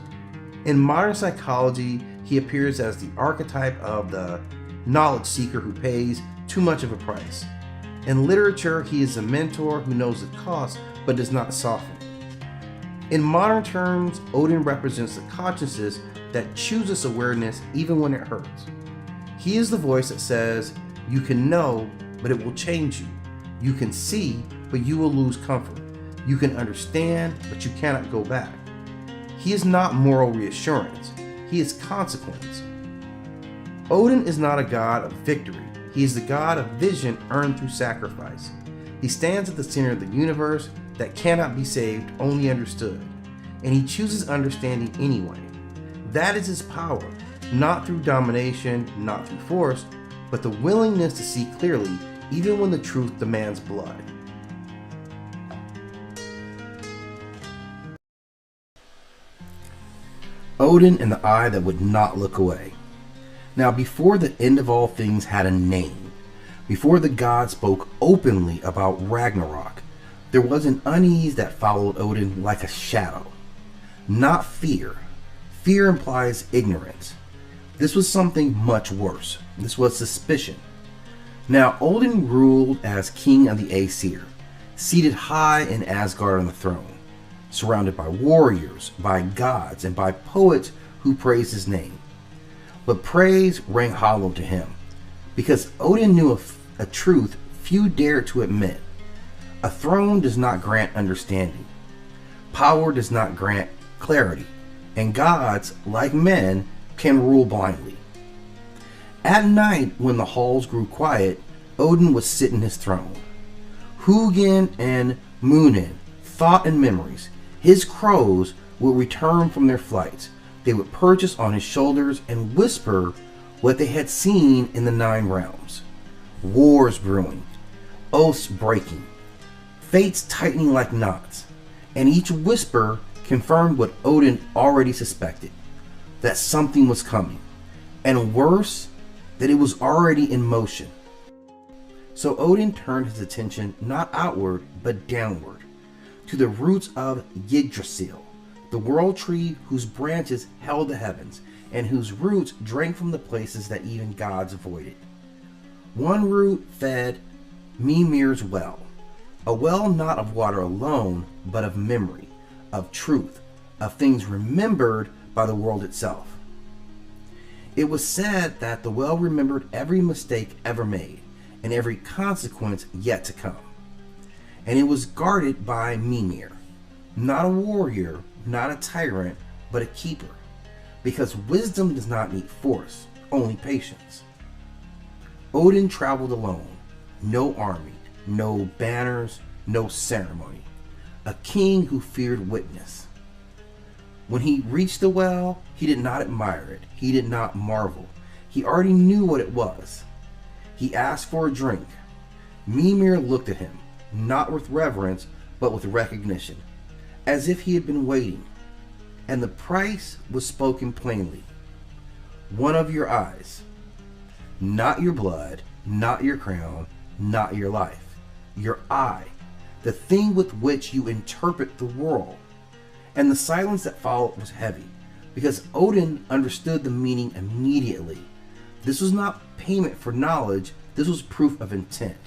In modern psychology, he appears as the archetype of the knowledge seeker who pays too much of a price. In literature, he is a mentor who knows the cost but does not soften. In modern terms, Odin represents the consciousness that chooses awareness even when it hurts. He is the voice that says, you can know, but it will change you. You can see, but you will lose comfort. You can understand, but you cannot go back. He is not moral reassurance. He is consequence. Odin is not a god of victory. He is the god of vision earned through sacrifice. He stands at the center of the universe that cannot be saved, only understood. and he chooses understanding anyway. That is his power, not through domination, not through force, but the willingness to see clearly even when the truth demands blood. Odin and the eye that would not look away. Now, before the end of all things had a name, before the gods spoke openly about Ragnarok, there was an unease that followed Odin like a shadow. Not fear. Fear implies ignorance. This was something much worse. This was suspicion. Now, Odin ruled as king of the Aesir, seated high in Asgard on the throne, surrounded by warriors, by gods, and by poets who praised his name. But praise rang hollow to him, because Odin knew a truth few dared to admit. A throne does not grant understanding. Power does not grant clarity, and gods, like men, can rule blindly. At night, when the halls grew quiet, Odin would sit in his throne. Hugin and Munin, thought and memories, his crows would return from their flights. They would perch on his shoulders and whisper what they had seen in the 9 realms. Wars brewing, oaths breaking, fates tightening like knots, and each whisper confirmed what Odin already suspected, that something was coming, and worse, that it was already in motion. So Odin turned his attention not outward, but downward, to the roots of Yggdrasil, the world tree whose branches held the heavens, and whose roots drank from the places that even gods avoided. One root fed Mimir's well, a well not of water alone, but of memory, of truth, of things remembered by the world itself. It was said that the well remembered every mistake ever made, and every consequence yet to come. And it was guarded by Mimir, not a warrior, not a tyrant, but a keeper, because wisdom does not need force, only patience. Odin traveled alone, no army, no banners, no ceremony, a king who feared witness. When he reached the well, he did not admire it. He did not marvel. He already knew what it was. He asked for a drink. Mimir looked at him, not with reverence, but with recognition, as if he had been waiting. And the price was spoken plainly. One of your eyes. Not your blood, not your crown, not your life. Your eye, the thing with which you interpret the world. And the silence that followed was heavy, because Odin understood the meaning immediately. This was not payment for knowledge, this was proof of intent.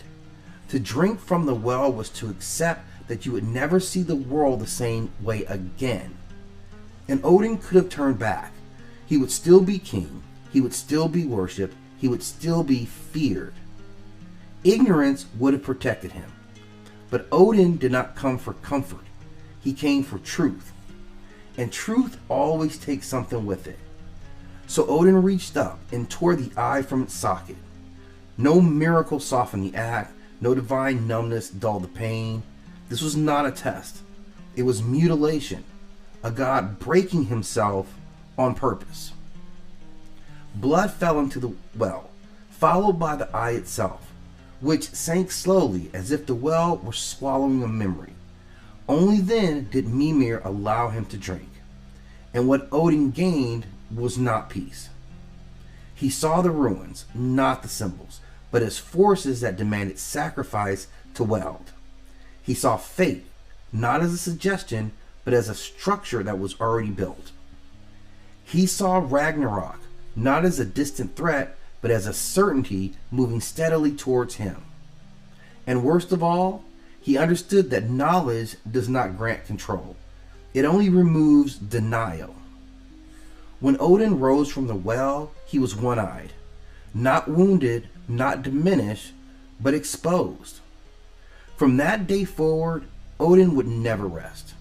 To drink from the well was to accept that you would never see the world the same way again. And Odin could have turned back. He would still be king, he would still be worshipped, he would still be feared. Ignorance would have protected him. But Odin did not come for comfort, he came for truth. And truth always takes something with it. So Odin reached up and tore the eye from its socket. No miracle softened the act, no divine numbness dulled the pain. This was not a test. It was mutilation, a god breaking himself on purpose. Blood fell into the well, followed by the eye itself, which sank slowly as if the well were swallowing a memory. Only then did Mimir allow him to drink. And what Odin gained was not peace. He saw the ruins, not the symbols, but as forces that demanded sacrifice to weld. He saw fate, not as a suggestion, but as a structure that was already built. He saw Ragnarok, not as a distant threat, but as a certainty moving steadily towards him. And worst of all, he understood that knowledge does not grant control. It only removes denial. When Odin rose from the well, he was one-eyed, not wounded, not diminished, but exposed. From that day forward, Odin would never rest.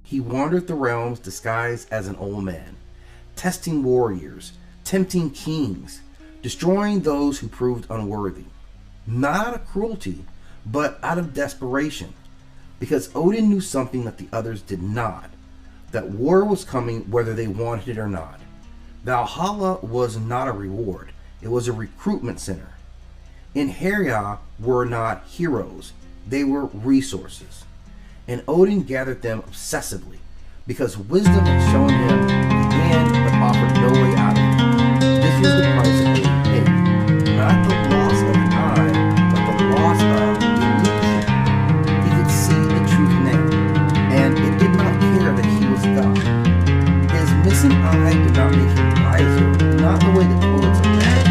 He wandered the realms disguised as an old man, testing warriors, tempting kings, destroying those who proved unworthy. Not out of cruelty, but out of desperation, because Odin knew something that the others did not. that war was coming whether they wanted it or not. Valhalla was not a reward, it was a recruitment center. In Herja were not heroes, they were resources. And Odin gathered them obsessively, because wisdom had shown him the end but offered no way out of it. This was the price that Odin paid. Not the loss of time, but the loss of illusion. He could see the truth now, and it did not care that he was God. His missing eye did not make him wiser, not the way the poets are mad.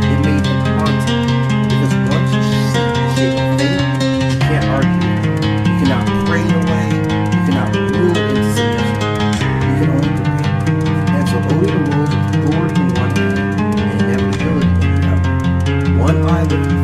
It made him haunted, because once you see the shape of fate, you can't argue. You cannot pray it away, you cannot rule it into submission. You can only debate. And so Odin ruled with authority in one hand and inevitability in the other. One eye looking